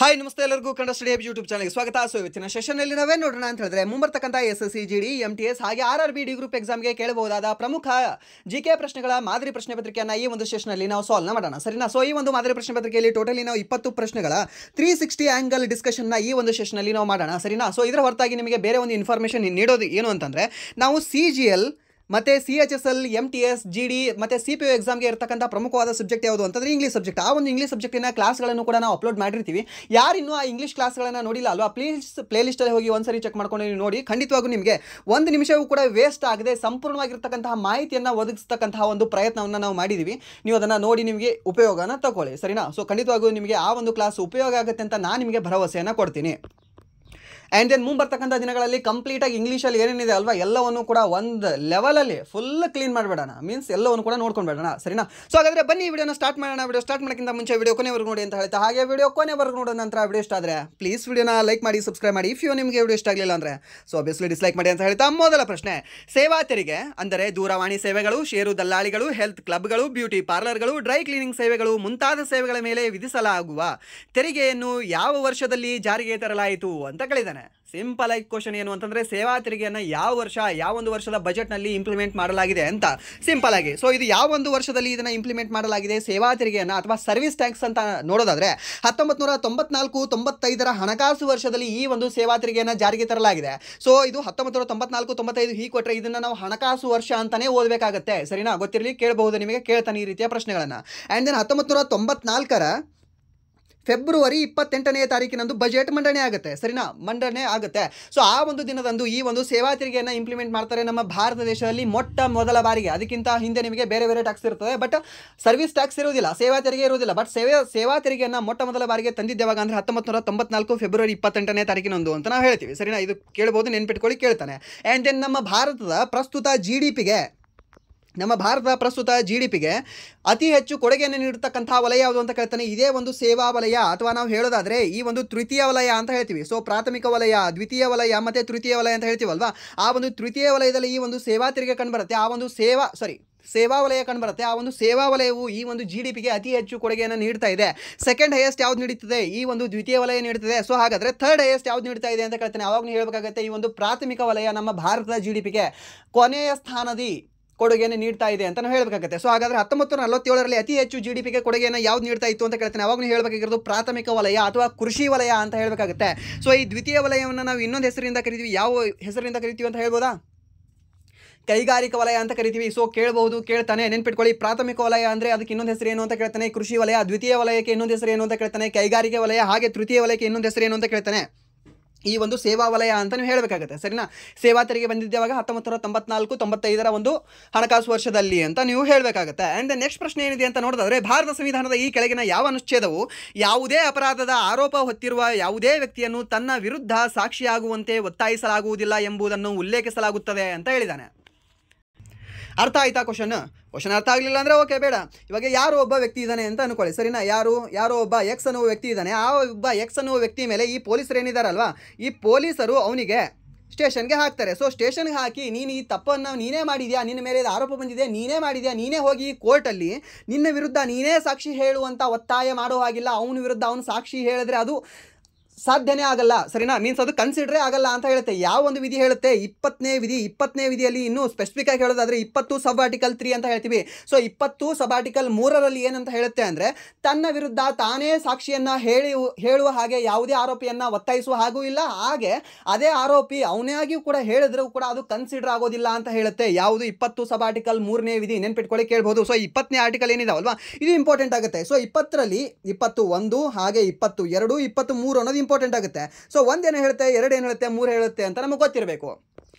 Hi ನಮಸ್ತೆ ಎಲ್ಲರಿಗೂ Kannada study YouTube ಚಾನಲ್ಗೆ ಸ್ವಾಗತ. ಸೊ ಇವತ್ತಿನ ಸೆಷನ್ನಲ್ಲಿ ನಾವೇ ನೋಡೋಣ ಅಂತ ಹೇಳಿದ್ರೆ ಮುಂಬರ್ತಕ್ಕಂಥ SSC GD MTS ಹಾಗೆ RRB ಡಿ ಗ್ರೂಪ್ ಎಕ್ಸಾಮ್ಗೆ ಕೇಳಬಹುದಾದ ಪ್ರಮುಖ GK ಪ್ರಶ್ನೆಗಳ ಮಾದರಿ ಪ್ರಶ್ನೆ ಪತ್ರಿಕೆಯನ್ನು ಈ ಒಂದು ಸೆಷನ್ನಲ್ಲಿ ನಾವು ಸಾಲ್ವ್ ಮಾಡೋಣ, ಸರಿನಾ. ಸೊ ಈ ಒಂದು ಮಾದರಿ ಪ್ರಶ್ನೆ ಪತ್ರಿಕೆಯಲ್ಲಿ ಟೋಟಲಿ ನಾವು 20 ಪ್ರಶ್ನೆಗಳ 360 ಆಂಗಲ್ ಡಿಸ್ಕಷನ್ನ ಈ ಒಂದು ಸೆಷನ್ನಲ್ಲಿ ನಾವು ಮಾಡೋಣ, ಸರಿನಾ. ಸೊ ಇದರ ಹೊರತಾಗಿ ನಿಮಗೆ ಬೇರೆ ಒಂದು ಇನ್ಫಾರ್ಮೇಷನ್ ನೀಡೋದು ಏನು ಅಂತಂದರೆ, ನಾವು CGL ಮತ್ತು CHSL MTS GD ಮತ್ತು CPO ಎಕ್ಸಾಮ್ಗೆ ಇರತಕ್ಕಂಥ ಪ್ರಮುಖವಾದ ಸಬ್ಜೆಕ್ಟ್ ಯಾವುದು ಅಂತಂದರೆ ಇಂಗ್ಲೀಷ್ ಸಬ್ಜೆಕ್ಟ್. ಆ ಒಂದು ಇಂಗ್ಲೀಷ್ ಸಬ್ಜೆಕ್ಟಿನ ಕ್ಲಾಸ್ಗಳನ್ನು ಕೂಡ ನಾವು ಅಪ್ಲೋಡ್ ಮಾಡಿರ್ತೀವಿ. ಯಾರಿನ್ನೂ ಆ ಇಂಗ್ಲೀಷ್ ಕ್ಲಾಸ್ಗಳನ್ನು ನೋಡಿಲ್ಲ ಅಲ್ವಾ, ಪ್ಲೀಸ್ ಪ್ಲೇಲಿಸ್ಟಲ್ಲಿ ಹೋಗಿ ಒಂದ್ಸರಿ ಚೆಕ್ ಮಾಡ್ಕೊಂಡು ನೀವು ನೋಡಿ. ಖಂಡಿತವಾಗೂ ನಿಮಗೆ ಒಂದು ನಿಮಿಷವೂ ಕೂಡ ವೇಸ್ಟ್ ಆಗದೆ ಸಂಪೂರ್ಣವಾಗಿರ್ತಕ್ಕಂತಹ ಮಾಹಿತಿಯನ್ನು ಒದಗಿಸ್ತಕ್ಕಂತಹ ಒಂದು ಪ್ರಯತ್ನವನ್ನು ನಾವು ಮಾಡಿದ್ದೀವಿ. ನೀವು ಅದನ್ನು ನೋಡಿ ನಿಮಗೆ ಉಪಯೋಗನ ತಗೊಳ್ಳಿ, ಸರಿನಾ. ಸೊ ಖಂಡಿತವಾಗೂ ನಿಮಗೆ ಆ ಒಂದು ಕ್ಲಾಸ್ ಉಪಯೋಗ ಆಗುತ್ತೆ ಅಂತ ನಾನು ನಿಮಗೆ ಭರವಸೆಯನ್ನು ಕೊಡ್ತೀನಿ. ಆ್ಯಂಡ್ ದೆನ್ ಮುಂಬರ್ತಕ್ಕಂಥ ದಿನಗಳಲ್ಲಿ ಕಂಪ್ಲೀಟಾಗಿ ಇಂಗ್ಲೀಷಲ್ಲಿ ಏನೇನಿದೆ ಅಲ್ವಾ ಎಲ್ಲವನ್ನು ಕೂಡ ಒಂದು ಲೆವೆಲಲ್ಲಿ ಫುಲ್ ಕ್ಲೀನ್ ಮಾಡಿಬಿಡೋಣ, ಮೀನ್ಸ್ ಎಲ್ಲವನ್ನು ಕೂಡ ನೋಡ್ಕೊಂಡ್ಬೇಡೋಣ, ಸರಿನಾ. ಸೊ ಹಾಗಾದರೆ ಬನ್ನಿ ವಿಡಿಯೋನ ಸ್ಟಾರ್ಟ್ ಮಾಡೋಣ. ವಿಡಿಯೋ ಸ್ಟಾರ್ಟ್ ಮಾಡೋಕ್ಕಿಂತ ಮುಂಚೆ ವಿಡಿಯೋ ಕೊನೆವರೆಗೂ ನೋಡಿ ಅಂತ ಹೇಳ್ತಾ, ಹಾಗೆ ವಿಡಿಯೋ ಕೊನೆವರೆಗೂ ನೋಡೋ ನಂತರ ವಿಡಿಯೋ ಇಷ್ಟ ಆದರೆ ಪ್ಲೀಸ್ ವಿಡಿಯೋನ ಲೈಕ್ ಮಾಡಿ, ಸಬ್ಸ್ಕ್ರೈಬ್ ಮಾಡಿ. ಇಫ್ ನಿಮಗೆ ವಿಡಿಯೋ ಇಷ್ಟ ಆಗಲಿಲ್ಲ ಅಂದರೆ ಸೊ ಆಬ್ವಿಯಸ್ಲಿ ಡಿಸ್ಲೈಕ್ ಮಾಡಿ ಅಂತ ಹೇಳ್ತಾ, ಮೊದಲ ಪ್ರಶ್ನೆ. ಸೇವಾ ತೆರಿಗೆ ಅಂದರೆ ದೂರವಾಣಿ ಸೇವೆಗಳು, ಷೇರು ದಲ್ಲಾಳಿಗಳು, ಹೆಲ್ತ್ ಕ್ಲಬ್ಗಳು, ಬ್ಯೂಟಿ ಪಾರ್ಲರ್ಗಳು, ಡ್ರೈ ಕ್ಲೀನಿಂಗ್ ಸೇವೆಗಳು ಮುಂತಾದ ಸೇವೆಗಳ ಮೇಲೆ ವಿಧಿಸಲಾಗುವ ತೆರಿಗೆಯನ್ನು ಯಾವ ವರ್ಷದಲ್ಲಿ ಜಾರಿಗೆ ತರಲಾಯಿತು ಅಂತ ಕೇಳಿದ್ದಾನೆ. ಸಿಂಪಲ್ ಆಗಿ ಕ್ವಶನ್ ಏನು ಅಂತಂದರೆ, ಸೇವಾ ತೆರಿಗೆಯನ್ನು ಯಾವ ವರ್ಷ, ಯಾವೊಂದು ವರ್ಷದ ಬಜೆಟ್ನಲ್ಲಿ ಇಂಪ್ಲಿಮೆಂಟ್ ಮಾಡಲಾಗಿದೆ ಅಂತ ಸಿಂಪಲ್ ಆಗಿ. ಸೊ ಇದು ಯಾವ ಒಂದು ವರ್ಷದಲ್ಲಿ ಇದನ್ನು ಇಂಪ್ಲಿಮೆಂಟ್ ಮಾಡಲಾಗಿದೆ ಸೇವಾ ತೆರಿಗೆಯನ್ನು ಅಥವಾ ಸರ್ವಿಸ್ ಟ್ಯಾಕ್ಸ್ ಅಂತ ನೋಡೋದಾದರೆ 1994-95 ಹಣಕಾಸು ವರ್ಷದಲ್ಲಿ ಈ ಒಂದು ಸೇವಾ ತೆರಿಗೆಯನ್ನು ಜಾರಿಗೆ ತರಲಾಗಿದೆ. ಸೊ ಇದು 1994-95 ಹೀಗೆ ಕೊಟ್ಟರೆ ಇದನ್ನು ನಾವು ಹಣಕಾಸು ವರ್ಷ ಅಂತಲೇ ಓದಬೇಕಾಗತ್ತೆ, ಸರಿನಾ. ಗೊತ್ತಿರಲಿ, ಕೇಳಬಹುದು ನಿಮಗೆ, ಕೇಳ್ತಾನೆ ಈ ರೀತಿಯ ಪ್ರಶ್ನೆಗಳನ್ನು. ಆ್ಯಂಡ್ ದೆನ್ 1994 ಫೆಬ್ರವರಿ 28ನೇ ತಾರೀಕಿನಂದು ಬಜೆಟ್ ಮಂಡನೆ ಆಗುತ್ತೆ, ಸರಿನಾ, ಮಂಡನೆ ಆಗುತ್ತೆ. ಸೊ ಆ ಒಂದು ದಿನದಂದು ಈ ಒಂದು ಸೇವಾ ತೆರಿಗೆಯನ್ನು ಇಂಪ್ಲಿಮೆಂಟ್ ಮಾಡ್ತಾರೆ ನಮ್ಮ ಭಾರತ ದೇಶದಲ್ಲಿ ಮೊಟ್ಟ ಮೊದಲ ಬಾರಿಗೆ. ಅದಕ್ಕಿಂತ ಹಿಂದೆ ನಿಮಗೆ ಬೇರೆ ಬೇರೆ ಟ್ಯಾಕ್ಸ್ ಇರ್ತದೆ, ಬಟ್ ಸರ್ವಿಸ್ ಟ್ಯಾಕ್ಸ್ ಇರುವುದಿಲ್ಲ, ಸೇವಾ ತೆರಿಗೆ ಇರುವುದಿಲ್ಲ. ಬಟ್ ಸೇವಾ ತೆರಿಗೆಯನ್ನು ಮೊಟ್ಟ ಮೊದಲ ಬಾರಿಗೆ ತಂದಿದ್ದೇವಾಗ ಅಂದರೆ 1994 ಫೆಬ್ರವರಿ 28ನೇ ತಾರೀಕಿನಂದು ಅಂತ ನಾವು ಹೇಳ್ತೀವಿ, ಸರಿನಾ. ಇದು ಕೇಳ್ಬೋದು, ನೆನ್ಪಿಟ್ಕೊಳ್ಳಿ, ಕೇಳ್ತಾನೆ. ಆ್ಯಂಡ್ ದೆನ್ ನಮ್ಮ ಭಾರತದ ಪ್ರಸ್ತುತ ಜಿ ಡಿ ಪಿಗೆ ಅತಿ ಹೆಚ್ಚು ಕೊಡುಗೆಯನ್ನು ನೀಡತಕ್ಕಂಥ ವಲಯ ಯಾವುದು ಅಂತ ಕೇಳ್ತಾನೆ. ಇದೇ ಒಂದು ಸೇವಾ ವಲಯ, ಅಥವಾ ನಾವು ಹೇಳೋದಾದರೆ ಈ ಒಂದು ತೃತೀಯ ವಲಯ ಅಂತ ಹೇಳ್ತೀವಿ. ಸೊ ಪ್ರಾಥಮಿಕ ವಲಯ, ದ್ವಿತೀಯ ವಲಯ ಮತ್ತು ತೃತೀಯ ವಲಯ ಅಂತ ಹೇಳ್ತೀವಲ್ವಾ. ಆ ಒಂದು ತೃತೀಯ ವಲಯದಲ್ಲಿ ಈ ಒಂದು ಸೇವಾ ತೆರಿಗೆ ಕಂಡುಬರುತ್ತೆ. ಆ ಒಂದು ಸೇವಾ ವಲಯ ಕಂಡುಬರುತ್ತೆ. ಆ ಒಂದು ಸೇವಾ ವಲಯವು ಈ ಒಂದು GDPಗೆ ಅತಿ ಹೆಚ್ಚು ಕೊಡುಗೆಯನ್ನು ನೀಡ್ತಾ ಇದೆ. ಸೆಕೆಂಡ್ ಹೈಯೆಸ್ಟ್ ಯಾವ್ದು ನೀಡುತ್ತದೆ, ಈ ಒಂದು ದ್ವಿತೀಯ ವಲಯ ನೀಡುತ್ತದೆ. ಸೊ ಹಾಗಾದರೆ ಥರ್ಡ್ ಹೈಯೆಸ್ಟ್ ಯಾವ್ದು ನೀಡ್ತಾ ಇದೆ ಅಂತ ಕೇಳ್ತಾನೆ. ಅವಾಗ ನೀವು ಹೇಳಬೇಕಾಗುತ್ತೆ, ಈ ಒಂದು ಪ್ರಾಥಮಿಕ ವಲಯ ನಮ್ಮ ಭಾರತದ GDPಗೆ ಕೊನೆಯ ಸ್ಥಾನದಿ ಕೊಡುಗೆಯನ್ನು ನೀಡ್ತಾ ಇದೆ ಅಂತ ನಾವು ಹೇಳಬೇಕಾಗುತ್ತೆ. ಸೊ ಹಾಗಾದರೆ 1947ರಲ್ಲಿ ಅತಿ ಹೆಚ್ಚು GDPಗೆ ಕೊಡುಗೆಯನ್ನು ಯಾವ್ದು ನೀಡ್ತಾ ಇತ್ತು ಅಂತ ಕೇಳ್ತಾನೆ. ಅವಾಗ ನೀವು ಹೇಳಬೇಕಾಗಿರೋದು ಪ್ರಾಥಮಿಕ ವಲಯ ಅಥವಾ ಕೃಷಿ ವಲಯ ಅಂತ ಹೇಳಬೇಕಾಗುತ್ತೆ. ಸೊ ಈ ದ್ವಿತೀಯ ವಲಯವನ್ನು ನಾವು ಇನ್ನೊಂದು ಹೆಸರಿಂದ ಕರಿತೀವಿ. ಯಾವ ಹೆಸರಿಂದ ಕರಿತೀವಿ ಅಂತ ಹೇಳ್ಬೋದಾ? ಕೈಗಾರಿಕಾ ವಲಯ ಅಂತ ಕರಿತೀವಿ. ಸೊ ಕೇಳಬಹುದು, ಕೇಳ್ತಾನೆ, ನೆನ್ಪಿಟ್ಕೊಳ್ಳಿ. ಪ್ರಾಥಮಿಕ ವಲಯ ಅಂದರೆ ಅದಕ್ಕೆ ಇನ್ನೊಂದು ಹೆಸರು ಏನು ಅಂತ ಕೇಳ್ತಾನೆ, ಕೃಷಿ ವಲಯ. ದ್ವಿತೀಯ ವಲಯಕ್ಕೆ ಇನ್ನೊಂದು ಹೆಸರು ಏನು ಅಂತ ಕೇಳ್ತಾನೆ, ಕೈಗಾರಿಕೆ ವಲಯ. ಹಾಗೆ ತೃತೀಯ ವಲಯಕ್ಕೆ ಇನ್ನೊಂದು ಹೆಸರು ಏನು ಅಂತ ಕೇಳ್ತಾನೆ, ಈ ಒಂದು ಸೇವಾ ವಲಯ ಅಂತ ನೀವು ಹೇಳಬೇಕಾಗುತ್ತೆ, ಸರಿನಾ. ಸೇವಾ ತೆರಿಗೆ ಬಂದಿದ್ದೇವಾಗ 1994-95 ಒಂದು ಹಣಕಾಸು ವರ್ಷದಲ್ಲಿ ಅಂತ ನೀವು ಹೇಳಬೇಕಾಗುತ್ತೆ. ಆ್ಯಂಡ್ ನೆಕ್ಸ್ಟ್ ಪ್ರಶ್ನೆ ಏನಿದೆ ಅಂತ ನೋಡಿದ್ರೆ, ಭಾರತ ಸಂವಿಧಾನದ ಈ ಕೆಳಗಿನ ಯಾವ ಅನುಚ್ಛೇದವು ಯಾವುದೇ ಅಪರಾಧದ ಆರೋಪ ಹೊತ್ತಿರುವ ಯಾವುದೇ ವ್ಯಕ್ತಿಯನ್ನು ತನ್ನ ವಿರುದ್ಧ ಸಾಕ್ಷಿಯಾಗುವಂತೆ ಒತ್ತಾಯಿಸಲಾಗುವುದಿಲ್ಲ ಎಂಬುದನ್ನು ಉಲ್ಲೇಖಿಸಲಾಗುತ್ತದೆ ಅಂತ ಹೇಳಿದ್ದಾನೆ. ಅರ್ಥ ಆಯ್ತಾ ಕ್ವಶನ್ ಅರ್ಥ ಆಗಲಿಲ್ಲ ಅಂದರೆ ಓಕೆ, ಬೇಡ. ಇವಾಗ ಯಾರೋ ಒಬ್ಬ ವ್ಯಕ್ತಿ ಇದ್ದಾನೆ ಅಂತ ಅನ್ಕೊಳ್ಳಿ, ಸರಿನಾ. ಯಾರೋ ಒಬ್ಬ ಎಕ್ಸ್ ಅನ್ನುವ ವ್ಯಕ್ತಿ ಇದ್ದಾನೆ. ಆ ಒಬ್ಬ ಎಕ್ಸ್ ಅನ್ನುವ ವ್ಯಕ್ತಿ ಮೇಲೆ ಈ ಪೊಲೀಸರು ಏನಿದ್ದಾರಲ್ವಾ, ಈ ಪೊಲೀಸರು ಅವನಿಗೆ ಸ್ಟೇಷನ್ಗೆ ಹಾಕ್ತಾರೆ. ಸೊ ಸ್ಟೇಷನ್ಗೆ ಹಾಕಿ, ನೀನು ಈ ತಪ್ಪನ್ನು ನೀನೇ ಮಾಡಿದ್ಯಾ, ನಿನ್ನ ಮೇಲೆ ಆರೋಪ ಬಂದಿದೆ, ನೀನೇ ಮಾಡಿದ್ಯಾ, ನೀನೇ ಹೋಗಿ ಕೋರ್ಟಲ್ಲಿ ನಿನ್ನ ವಿರುದ್ಧ ನೀನೇ ಸಾಕ್ಷಿ ಹೇಳುವಂಥ ಒತ್ತಾಯ ಮಾಡೋ ಹಾಗಿಲ್ಲ. ಅವನ ವಿರುದ್ಧ ಅವನು ಸಾಕ್ಷಿ ಹೇಳಿದ್ರೆ ಅದು ಸಾಧ್ಯನೇ ಆಗಲ್ಲ, ಸರಿನಾ. ಮೀನ್ಸ್ ಅದು ಕನ್ಸಿಡರೇ ಆಗಲ್ಲ ಅಂತ ಹೇಳುತ್ತೆ. ಯಾವ ಒಂದು ವಿಧಿ ಹೇಳುತ್ತೆ, 20ನೇ ವಿಧಿಯಲ್ಲಿ ಇನ್ನೂ ಸ್ಪೆಸಿಫಿಕ್ ಆಗಿ ಹೇಳೋದಾದರೆ 20 ಸಬ್ ಆರ್ಟಿಕಲ್ 3 ಅಂತ ಹೇಳ್ತೀವಿ. ಸೊ 20 ಸಬ್ ಆರ್ಟಿಕಲ್ 3ರಲ್ಲಿ ಏನಂತ ಹೇಳುತ್ತೆ ಅಂದರೆ, ತನ್ನ ವಿರುದ್ಧ ತಾನೇ ಸಾಕ್ಷಿಯನ್ನು ಹೇಳುವ ಹಾಗೆ ಯಾವುದೇ ಆರೋಪಿಯನ್ನು ಒತ್ತಾಯಿಸುವ ಹಾಗೂ ಇಲ್ಲ. ಹಾಗೆ ಅದೇ ಆರೋಪಿ ಅವನಾಗಿಯೂ ಕೂಡ ಹೇಳಿದ್ರೂ ಕೂಡ ಅದು ಕನ್ಸಿಡರ್ ಆಗೋದಿಲ್ಲ ಅಂತ ಹೇಳುತ್ತೆ. ಯಾವುದು 20 ಸಬ್ ಆರ್ಟಿಕಲ್ 3ನೇ ವಿಧಿ, ನೆನ್ಪಿಟ್ಕೊಳ್ಳಿ, ಕೇಳ್ಬೋದು. ಸೊ 20ನೇ ಆರ್ಟಿಕಲ್ ಏನಿದಾವಲ್ವಾ, ಇದು ಇಂಪಾರ್ಟೆಂಟ್ ಆಗುತ್ತೆ. ಸೊ 20ರಲ್ಲಿ 21 ಹಾಗೆ 22, 23 ಅನ್ನೋದು ಇಂಪಾರ್ಟೆಂಟ್ ಆಗುತ್ತೆ. ಸೊ ಒಂದೇನು ಹೇಳುತ್ತೆ, ಎರಡು ಏನು ಹೇಳುತ್ತೆ, ಮೂರು ಹೇಳುತ್ತೆ ಅಂತ ನಮಗೆ ಗೊತ್ತಿರಬೇಕು.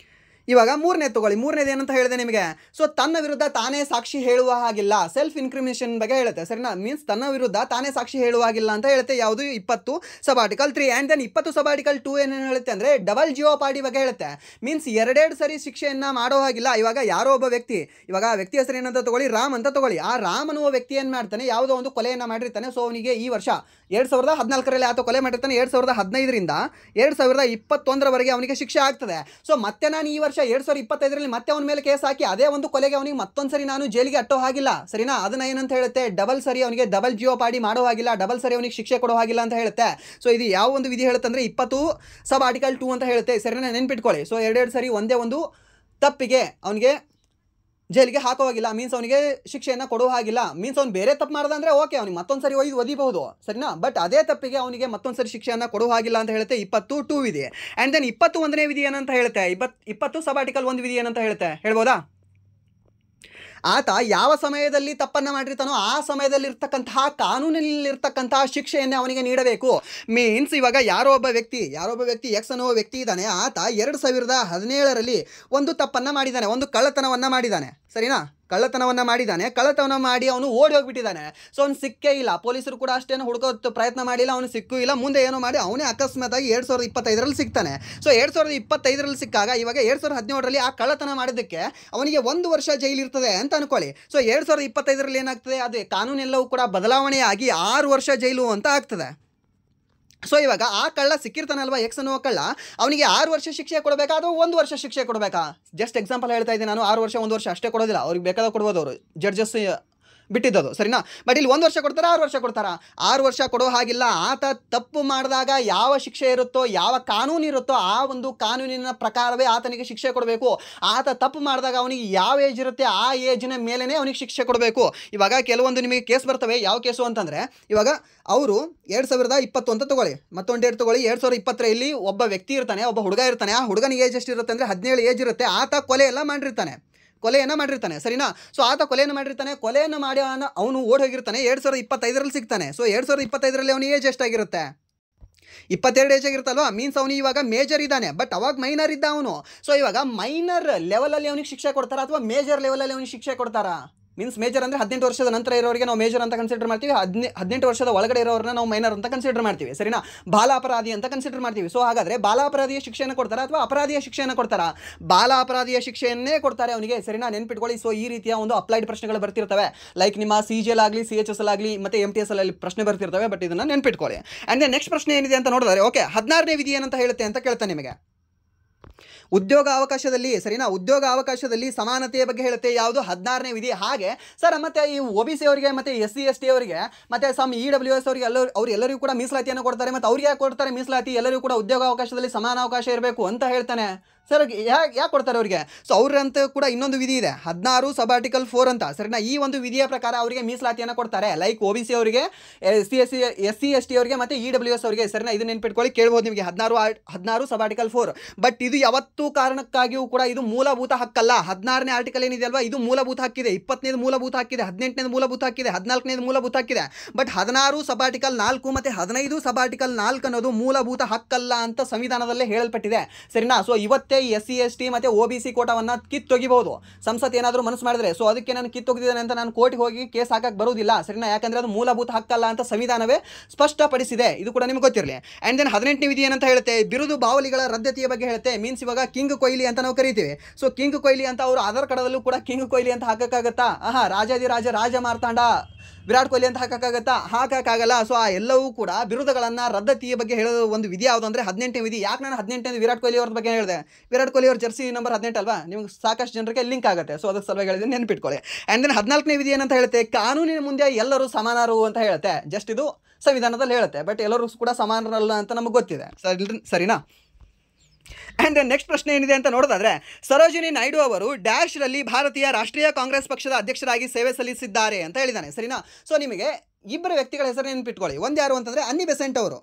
ಇವಾಗ ಮೂರನೇ ತಗೊಳ್ಳಿ. ಮೂರನೇದು ಏನಂತ ಹೇಳಿದೆ ನಿಮಗೆ, ಸೊ ತನ್ನ ವಿರುದ್ಧ ತಾನೇ ಸಾಕ್ಷಿ ಹೇಳುವ ಹಾಗಿಲ್ಲ, ಸೆಲ್ಫ್ ಇನ್ಕ್ರಿಮಿನೇಷನ್ ಬಗ್ಗೆ ಹೇಳುತ್ತೆ, ಸರಿನಾ. ಮೀನ್ಸ್ ತನ್ನ ವಿರುದ್ಧ ತಾನೇ ಸಾಕ್ಷಿ ಹೇಳುವ ಹಾಗಿಲ್ಲ ಅಂತ ಹೇಳುತ್ತೆ. ಯಾವುದು 20 sub article 3. And then 20 sub article 2 ಏನೇನು ಹೇಳುತ್ತೆ ಅಂದರೆ, ಡಬಲ್ ಜಿಯೋಪಾರ್ಡಿ ಬಗ್ಗೆ ಹೇಳುತ್ತೆ. ಮೀನ್ಸ್ ಎರಡೆರಡು ಸರಿ ಶಿಕ್ಷೆಯನ್ನು ಮಾಡೋ ಹಾಗಿಲ್ಲ. ಇವಾಗ ಯಾರೋ ಒಬ್ಬ ವ್ಯಕ್ತಿ, ಇವಾಗ ಆ ವ್ಯಕ್ತಿ ಹೆಸರು ಏನಂತ ತಗೊಳ್ಳಿ, ರಾಮ್ ಅಂತ ತಗೊಳ್ಳಿ. ಆ ರಾಮ್ ಅನ್ನುವ ವ್ಯಕ್ತಿ ಏನು ಮಾಡ್ತಾನೆ, ಯಾವುದೋ ಒಂದು ಕೊಲೆಯನ್ನು ಮಾಡಿರ್ತಾನೆ. ಸೊ ಅವನಿಗೆ ಈ ವರ್ಷ 2014ರಲ್ಲಿ ಆತ ಕೊಲೆ ಮಾಡಿರ್ತಾನೆ. 2015ರಿಂದ 2021ರವರೆಗೆ ಅವನಿಗೆ ಶಿಕ್ಷೆ ಆಗ್ತದೆ. ಸೊ ಮತ್ತೆ ನಾನು ಈ ವರ್ಷ ವರ್ಷ 2025ರಲ್ಲಿ ಮತ್ತೆ ಅವನ ಮೇಲೆ ಕೇಸ್ ಹಾಕಿ ಅದೇ ಒಂದು ಕೊಲೆಗೆ ಅವನಿಗೆ ಮತ್ತೊಂದು ಸರಿ ನಾನು ಜೈಲಿಗೆ ಅಟ್ಟೋ ಹಾಗಿಲ್ಲ, ಸರಿನಾ? ಅದನ್ನ ಏನಂತ ಹೇಳುತ್ತೆ, ಡಬಲ್ ಸರಿ ಅವನಿಗೆ ಡಬಲ್ ಜೀವೋಪಾಡಿ ಮಾಡೋ ಹಾಗಿಲ್ಲ, ಡಬಲ್ ಸರಿ ಅವನಿಗೆ ಶಿಕ್ಷೆ ಕೊಡೋ ಹಾಗಿಲ್ಲ ಅಂತ ಹೇಳುತ್ತೆ. ಸೊ ಇದು ಯಾವ ಒಂದು ವಿಧಿ ಹೇಳುತ್ತೆ ಅಂದರೆ 20 ಸಬ್ ಆರ್ಟಿಕಲ್ 2 ಅಂತ ಹೇಳುತ್ತೆ, ಸರಿನಾ? ನೆನ್ಪಿಟ್ಕೊಳ್ಳಿ. ಸೊ ಎರಡೆರಡು ಸರಿ ಒಂದೇ ಒಂದು ತಪ್ಪಿಗೆ ಅವನಿಗೆ ಜೈಲಿಗೆ ಹಾಕೋವಾಗಿಲ್ಲ, ಮೀನ್ಸ್ ಅವನಿಗೆ ಶಿಕ್ಷೆಯನ್ನು ಕೊಡೋ ಹಾಗಿಲ್ಲ. ಮೀನ್ಸ್ ಅವ್ನು ಬೇರೆ ತಪ್ಪು ಮಾಡ್ದ ಅಂದರೆ ಓಕೆ, ಅವ್ನಿಗೆ ಮತ್ತೊಂದು ಸರಿ ಒದಿಬಹುದು, ಸರಿನಾ? ಬಟ್ ಅದೇ ತಪ್ಪಿಗೆ ಅವನಿಗೆ ಮತ್ತೊಂದು ಸರಿ ಶಿಕ್ಷೆಯನ್ನು ಕೊಡೋ ಹಾಗಿಲ್ಲ ಅಂತ ಹೇಳುತ್ತೆ 22 ವಿಧಿ. ಆ್ಯಂಡ್ ದೆನ್ 21ನೇ ವಿಧಿ ಏನಂತ ಹೇಳುತ್ತೆ, 20 ಸಬ್ ಆರ್ಟಿಕಲ್ 1 ವಿಧಿ ಏನಂತ ಹೇಳುತ್ತೆ ಹೇಳ್ಬೋದಾ? ಆತ ಯಾವ ಸಮಯದಲ್ಲಿ ತಪ್ಪನ್ನು ಮಾಡಿರ್ತಾನೋ ಆ ಸಮಯದಲ್ಲಿ ಇರ್ತಕ್ಕಂತಹ ಕಾನೂನಿನಲ್ಲಿರ್ತಕ್ಕಂತಹ ಶಿಕ್ಷೆಯನ್ನೇ ಅವನಿಗೆ ನೀಡಬೇಕು. ಮೀನ್ಸ್ ಇವಾಗ ಯಾರೋ ಒಬ್ಬ ವ್ಯಕ್ತಿ ಎಕ್ಸ್ ಅನ್ನೋ ವ್ಯಕ್ತಿ ಇದ್ದಾನೆ, ಆತ 2017ರಲ್ಲಿ ಒಂದು ತಪ್ಪನ್ನು ಮಾಡಿದ್ದಾನೆ, ಒಂದು ಕಳ್ಳತನವನ್ನು ಮಾಡಿದ್ದಾನೆ, ಸರಿನಾ? ಕಳ್ಳತನವನ್ನು ಮಾಡಿ ಅವನು ಓಡಿ ಹೋಗಿಬಿಟ್ಟಿದ್ದಾನೆ. ಸೊ ಅವ್ನು ಸಿಕ್ಕೇ ಇಲ್ಲ, ಪೊಲೀಸರು ಕೂಡ ಅಷ್ಟೇನು ಹುಡುಕೋ ಪ್ರಯತ್ನ ಮಾಡಿಲ್ಲ, ಅವನು ಸಿಕ್ಕೂ ಇಲ್ಲ. ಮುಂದೆ ಏನೋ ಮಾಡಿ ಅವನೇ ಅಕಸ್ಮಾತಾಗಿ 2025ರಲ್ಲಿ ಸಿಗ್ತಾನೆ. ಸೊ 2025ರಲ್ಲಿ ಸಿಕ್ಕಾಗ ಇವಾಗ 2017ರಲ್ಲಿ ಆ ಕಳ್ಳತನ ಮಾಡಿದ್ದಕ್ಕೆ ಅವನಿಗೆ 1 ವರ್ಷ ಜೈಲಿರ್ತದೆ ಅಂತ ಅನ್ಕೊಳ್ಳಿ. ಸೊ 2025ರಲ್ಲಿ ಏನಾಗ್ತದೆ, ಅದೇ ಕಾನೂನೆಲ್ಲವೂ ಕೂಡ ಬದಲಾವಣೆಯಾಗಿ 6 ವರ್ಷ ಜೈಲು ಅಂತ ಆಗ್ತದೆ. ಸೊ ಇವಾಗ ಆ ಕಳ್ಳ ಸಿಕ್ಕಿರ್ತಾನಲ್ವಾ, ಎಕ್ಸ್ ಅನ್ನುವ ಕಳ್ಳ, ಅವನಿಗೆ 6 ವರ್ಷ ಶಿಕ್ಷೆ ಕೊಡಬೇಕಾ ಅಥವಾ 1 ವರ್ಷ ಶಿಕ್ಷೆ ಕೊಡಬೇಕಾ? ಜಸ್ಟ್ ಎಕ್ಸಾಂಪಲ್ ಹೇಳ್ತಾ ಇದ್ದೀನಿ ನಾನು. 6 ವರ್ಷ 1 ವರ್ಷ ಅಷ್ಟೇ ಕೊಡೋದಿಲ್ಲ, ಅವ್ರಿಗೆ ಬೇಕಾದ ಕೊಡ್ಬೋದು, ಅವರು ಜಡ್ಜಸ್ ಬಿಟ್ಟಿದ್ದದು, ಸರಿನಾ? ಬಟ್ ಇಲ್ಲಿ 1 ವರ್ಷ ಕೊಡ್ತಾರಾ 6 ವರ್ಷ ಕೊಡ್ತಾರಾ? 6 ವರ್ಷ ಕೊಡೋ ಹಾಗಿಲ್ಲ. ಆತ ತಪ್ಪು ಮಾಡಿದಾಗ ಯಾವ ಶಿಕ್ಷೆ ಇರುತ್ತೋ, ಯಾವ ಕಾನೂನು ಇರುತ್ತೋ ಆ ಒಂದು ಕಾನೂನಿನ ಪ್ರಕಾರವೇ ಆತನಿಗೆ ಶಿಕ್ಷೆ ಕೊಡಬೇಕು. ಆತ ತಪ್ಪು ಮಾಡಿದಾಗ ಅವನಿಗೆ ಯಾವ ಏಜ್ ಇರುತ್ತೆ ಆ ಏಜಿನ ಮೇಲೇ ಅವನಿಗೆ ಶಿಕ್ಷೆ ಕೊಡಬೇಕು. ಇವಾಗ ಕೆಲವೊಂದು ನಿಮಗೆ ಕೇಸ್ ಬರ್ತವೆ. ಯಾವ ಕೇಸು ಅಂತಂದರೆ, ಇವಾಗ ಅವರು 2020 ಅಂತ ತಗೊಳ್ಳಿ, ಮತ್ತೊಂದು ಡೇಟ್ ತಗೊಳ್ಳಿ. 2020ರಲ್ಲಿ ಒಬ್ಬ ವ್ಯಕ್ತಿ ಇರ್ತಾನೆ, ಒಬ್ಬ ಹುಡುಗ ಇರ್ತಾನೆ. ಆ ಹುಡುಗನಿಗೆ ಏಜ್ ಎಷ್ಟು ಇರುತ್ತೆ ಅಂದರೆ 17 ಏಜ್ ಇರುತ್ತೆ. ಆತ ಕೊಲೆಯನ್ನು ಮಾಡಿರ್ತಾನೆ, ಸರಿನಾ? ಸೊ ಆತ ಕೊಲೆಯನ್ನು ಮಾಡಿ ಅವನು ಓಡಿ ಹೋಗಿರ್ತಾನೆ, 2025ರಲ್ಲಿ ಸಿಗ್ತಾನೆ. ಸೊ 2025ರಲ್ಲಿ ಅವನಿಗೆ ಏಜ್ ಎಷ್ಟಾಗಿರುತ್ತೆ? 22 ಏಜ್ ಆಗಿರುತ್ತಲ್ವಾ? ಮೀನ್ಸ್ ಅವನು ಇವಾಗ ಮೇಜರ್ ಇದ್ದಾನೆ, ಬಟ್ ಅವಾಗ ಮೈನರ್ ಇದ್ದ ಅವನು. ಸೊ ಇವಾಗ ಮೈನರ್ ಲೆವೆಲಲ್ಲಿ ಅವನಿಗೆ ಶಿಕ್ಷೆ ಕೊಡ್ತಾರಾ ಅಥವಾ ಮೇಜರ್ ಲೆವೆಲಲ್ಲಿ ಅವನಿಗೆ ಶಿಕ್ಷೆ ಕೊಡ್ತಾರಾ? ಮೀನ್ಸ್ ಮೇಜರ್ ಅಂದರೆ 18 ವರ್ಷದ ನಂತರ ಇರೋರಿಗೆ ನಾವು ಮೇಜರ್ ಅಂತ ಕನ್ಸಿಡರ್ ಮಾಡ್ತೀವಿ, 18 ವರ್ಷದ ಒಳಗಡೆ ಇರೋರನ್ನ ನಾವು ಮೈನರ್ ಅಂತ ಕನ್ಸಿಡರ್ ಮಾಡ್ತೀವಿ, ಸರಿನಾ? ಬಾಲ ಅಪರಾಧಿ ಅಂತ ಕನ್ಸಿಡರ್ ಮಾಡ್ತೀವಿ. ಸೊ ಹಾಗಾದರೆ ಬಾಲ ಅಪರಾಧಿಯ ಶಿಕ್ಷೆಯನ್ನು ಕೊಡ್ತಾರಾ ಅಥವಾ ಅಪರಾಧಿಯ ಶಿಕ್ಷೆಯನ್ನು ಕೊಡ್ತಾರಾ? ಬಾಲ ಅಪರಾಧಿಯ ಶಿಕ್ಷೆಯನ್ನೇ ಕೊಡ್ತಾರೆ ಅವನಿಗೆ, ಸರಿನಾ? ನೆನ್ಪಿಟ್ಕೊಳ್ಳಿ. ಸೊ ಈ ರೀತಿಯ ಒಂದು ಅಪ್ಲೈಡ್ ಪ್ರಶ್ನೆಗಳು ಬರ್ತಿರ್ತವೆ, ಲೈಕ್ ನಿಮ್ಮ CGL ಆಗಲಿ, CHSL ಆಗಲಿ ಮತ್ತು MTSL ಅಲ್ಲಿ ಪ್ರಶ್ನೆ ಬರ್ತಿರ್ತವೆ. ಬಟ್ ಇದನ್ನು ನೆನ್ಪಿಟ್ಕೊಳ್ಳಿ. ಆ್ಯಂಡ್ ದೆನ್ ನೆಕ್ಸ್ಟ್ ಪ್ರಶ್ನೆ ಏನಿದೆ ಅಂತ ನೋಡಿದ್ರೆ, ಓಕೆ 16ನೇ ವಿಧಿ ಏನಂತ ಹೇಳುತ್ತೆ ಅಂತ ಕೇಳ್ತಾನೆ ನಿಮಗೆ. ಉದ್ಯೋಗ ಅವಕಾಶದಲ್ಲಿ ಸಮಾನತೆಯ ಬಗ್ಗೆ ಹೇಳುತ್ತೆ. ಯಾವುದು? 16ನೇ ವಿಧಿ. ಹಾಗೆ ಸರ್ ಮತ್ತೆ ಈ OBC ಅವರಿಗೆ ಮತ್ತು SC ST ಅವರಿಗೆ ಮತ್ತು ಸಮ್ EWS ಅವರಿಗೆ ಎಲ್ಲರಿಗೂ ಕೂಡ ಮೀಸಲಾತಿಯನ್ನು ಕೊಡ್ತಾರೆ. ಮತ್ತು ಅವ್ರಿಗೆ ಯಾಕೆ ಕೊಡ್ತಾರೆ ಮೀಸಲಾತಿ? ಎಲ್ಲರಿಗೂ ಕೂಡ ಉದ್ಯೋಗ ಅವಕಾಶದಲ್ಲಿ ಸಮಾನ ಅವಕಾಶ ಇರಬೇಕು ಅಂತ ಹೇಳ್ತಾನೆ. ಸರ್ ಯಾಕೆ ಕೊಡ್ತಾರೆ ಅವರಿಗೆ? ಸೊ ಅವ್ರಂತ ಕೂಡ ಇನ್ನೊಂದು ವಿಧಿ ಇದೆ, 16 ಸಬ್ ಆರ್ಟಿಕಲ್ 4 ಅಂತ, ಸರಿನಾ? ಈ ಒಂದು ವಿಧಿಯ ಪ್ರಕಾರ ಅವರಿಗೆ ಮೀಸಲಾತಿಯನ್ನು ಕೊಡ್ತಾರೆ. ಲೈಕ್ OBC ಅವರಿಗೆ, SC ST ಅವರಿಗೆ ಮತ್ತು EWS ಅವರಿಗೆ, ಸರಿನಾ? ಇದನ್ನ ನೆನ್ಪಿಟ್ಕೊಳ್ಳಿ, ಕೇಳ್ಬೋದು ನಿಮಗೆ 16 ಸಬ್ ಆರ್ಟಿಕಲ್ 4. ಬಟ್ ಇದು ಯಾವತ್ತೂ ಕಾರಣಕ್ಕಾಗಿಯೂ ಕೂಡ ಇದು ಮೂಲಭೂತ ಹಕ್ಕಲ್ಲ. 16ನೇ ಆರ್ಟಿಕಲ್ ಏನಿದೆ ಅಲ್ವಾ, ಇದು ಮೂಲಭೂತ ಹಕ್ಕಿದೆ, 20ನೇದು ಮೂಲಭೂತ ಹಕ್ಕಿದೆ, 18ನೇದು ಮೂಲಭೂತ ಹಕ್ಕಿದೆ, 14ನೇದು ಮೂಲಭೂತ ಹಕ್ಕಿದೆ. ಬಟ್ 16 ಸಬ್ ಆರ್ಟಿಕಲ್ 4 ಮತ್ತು 15 ಸಬ್ ಆರ್ಟಿಕಲ್ 4 ಅನ್ನೋದು ಮೂಲಭೂತ ಹಕ್ಕಲ್ಲ ಅಂತ ಸಂವಿಧಾನದಲ್ಲೇ ಹೇಳಲ್ಪಟ್ಟಿದೆ, ಸರಿನಾ? ಸೊ ಇವತ್ತೇ SC ST ಮತ್ತು OBC ಕೋಟಾವನ್ನು ಕಿತ್ತೊಗಿಬಹುದು ಸಂಸತ್ ಏನಾದರೂ ಮನಸ್ಸು ಮಾಡಿದ್ರೆ. ಸೊ ಅದಕ್ಕೆ ನಾನು ಕಿತ್ತೊಗೆದಿದ್ದೇನೆ ಅಂತ ನಾನು ಕೋರ್ಟ್ಗೆ ಹೋಗಿ ಕೇಸ್ ಹಾಕಕ್ಕೆ ಬರುವುದಿಲ್ಲ, ಸರಿನಾ? ಯಾಕಂದರೆ ಅದು ಮೂಲಭೂತ ಹಕ್ಕಲ್ಲ ಅಂತ ಸಂವಿಧಾನವೇ ಸ್ಪಷ್ಟಪಡಿಸಿದೆ. ಇದು ಕೂಡ ನಿಮ್ಗೆ ಗೊತ್ತಿರಲಿ. ಆ್ಯಂಡ್ ದೆನ್ 18ನೇ ವಿಧಿ ಏನಂತ ಹೇಳುತ್ತೆ, ಬಿರುದು ಬಾವಲಿಗಳ ರದ್ದತಿಯ ಬಗ್ಗೆ ಹೇಳುತ್ತೆ. ಮೀನ್ಸ್ ಇವಾಗ ಕಿಂಗ್ ಕೊಹ್ಲಿ ಅಂತ ನಾವು ಕರಿತೀವಿ. ಸೊ ಕಿಂಗ್ ಕೊಹ್ಲಿ ಅಂತ ಅವರು ಆಧಾರ್ ಕಾರ್ಡಲ್ಲೂ ಕೂಡ ಕಿಂಗ್ ಕೊಹ್ಲಿ ಅಂತ ಹಾಕಕ್ಕಾಗತ್ತಾ? ರಾಜಾದಿರಾಜ ರಾಜ ಮಾರ್ತಾಂಡ ವಿರಾಟ್ ಕೊಹ್ಲಿ ಅಂತ ಹಾಕಕ್ಕಾಗಲ್ಲ. ಸೊ ಆ ಎಲ್ಲವೂ ಕೂಡ ಬಿರುದುಗಳನ್ನು ರದ್ದತಿಯ ಬಗ್ಗೆ ಹೇಳೋ ಒಂದು ವಿಧಿ ಯಾವುದು ಅಂದರೆ 18ನೇ ವಿಧಿ. ಯಾಕೆ ನಾನು 18ನೇ ವಿರಾಟ್ ಕೊಹ್ಲಿ ಅವ್ರ ಬಗ್ಗೆ ಹೇಳಿದೆ? ವಿರಾಟ್ ಕೊಹ್ಲಿ ಅವ್ರ ಜರ್ಸಿ ನಂಬರ್ 18 ಅಲ್ವಾ, ನಿಮ್ಗೆ ಸಾಕಷ್ಟು ಜನರಿಗೆ ಲಿಂಕ್ ಆಗುತ್ತೆ. ಸೊ ಅದಕ್ಕೆ ಸಲುವಾಗಿ ಹೇಳಿದ್ರೆ ನೆನ್ಪಿಟ್ಕೊಳ್ಳಿ. ಆ್ಯಂಡ್ ದೆನ್ 14ನೇ ವಿಧಿ ಏನಂತ ಹೇಳುತ್ತೆ, ಕಾನೂನಿನ ಮುಂದೆ ಎಲ್ಲರೂ ಸಮಾನರು ಅಂತ ಹೇಳುತ್ತೆ. ಜಸ್ಟ್ ಇದು ಸಂವಿಧಾನದಲ್ಲಿ ಹೇಳುತ್ತೆ, ಬಟ್ ಎಲ್ಲರೂ ಕೂಡ ಸಮಾನರಲ್ಲ ಅಂತ ನಮಗೆ ಗೊತ್ತಿದೆ, ಸರಿನಾ? ಆ್ಯಂಡ್ ನೆಕ್ಸ್ಟ್ ಪ್ರಶ್ನೆ ಏನಿದೆ ಅಂತ ನೋಡೋದಾದ್ರೆ, ಸರೋಜಿನಿ ನಾಯ್ಡು ಅವರು ಡ್ಯಾಶ್ರಲ್ಲಿ ಭಾರತೀಯ ರಾಷ್ಟ್ರೀಯ ಕಾಂಗ್ರೆಸ್ ಪಕ್ಷದ ಅಧ್ಯಕ್ಷರಾಗಿ ಸೇವೆ ಸಲ್ಲಿಸಿದ್ದಾರೆ ಅಂತ ಹೇಳಿದ್ದಾನೆ, ಸರಿನಾ? ಸೊ ನಿಮಗೆ ಇಬ್ಬರು ವ್ಯಕ್ತಿಗಳ ಹೆಸರು ನೆನ್ಪಿಟ್ಕೊಳ್ಳಿ. ಒಂದು ಯಾರು ಅಂತಂದರೆ ಅನ್ನಿ ಬೆಸೆಂಟ್ ಅವರು.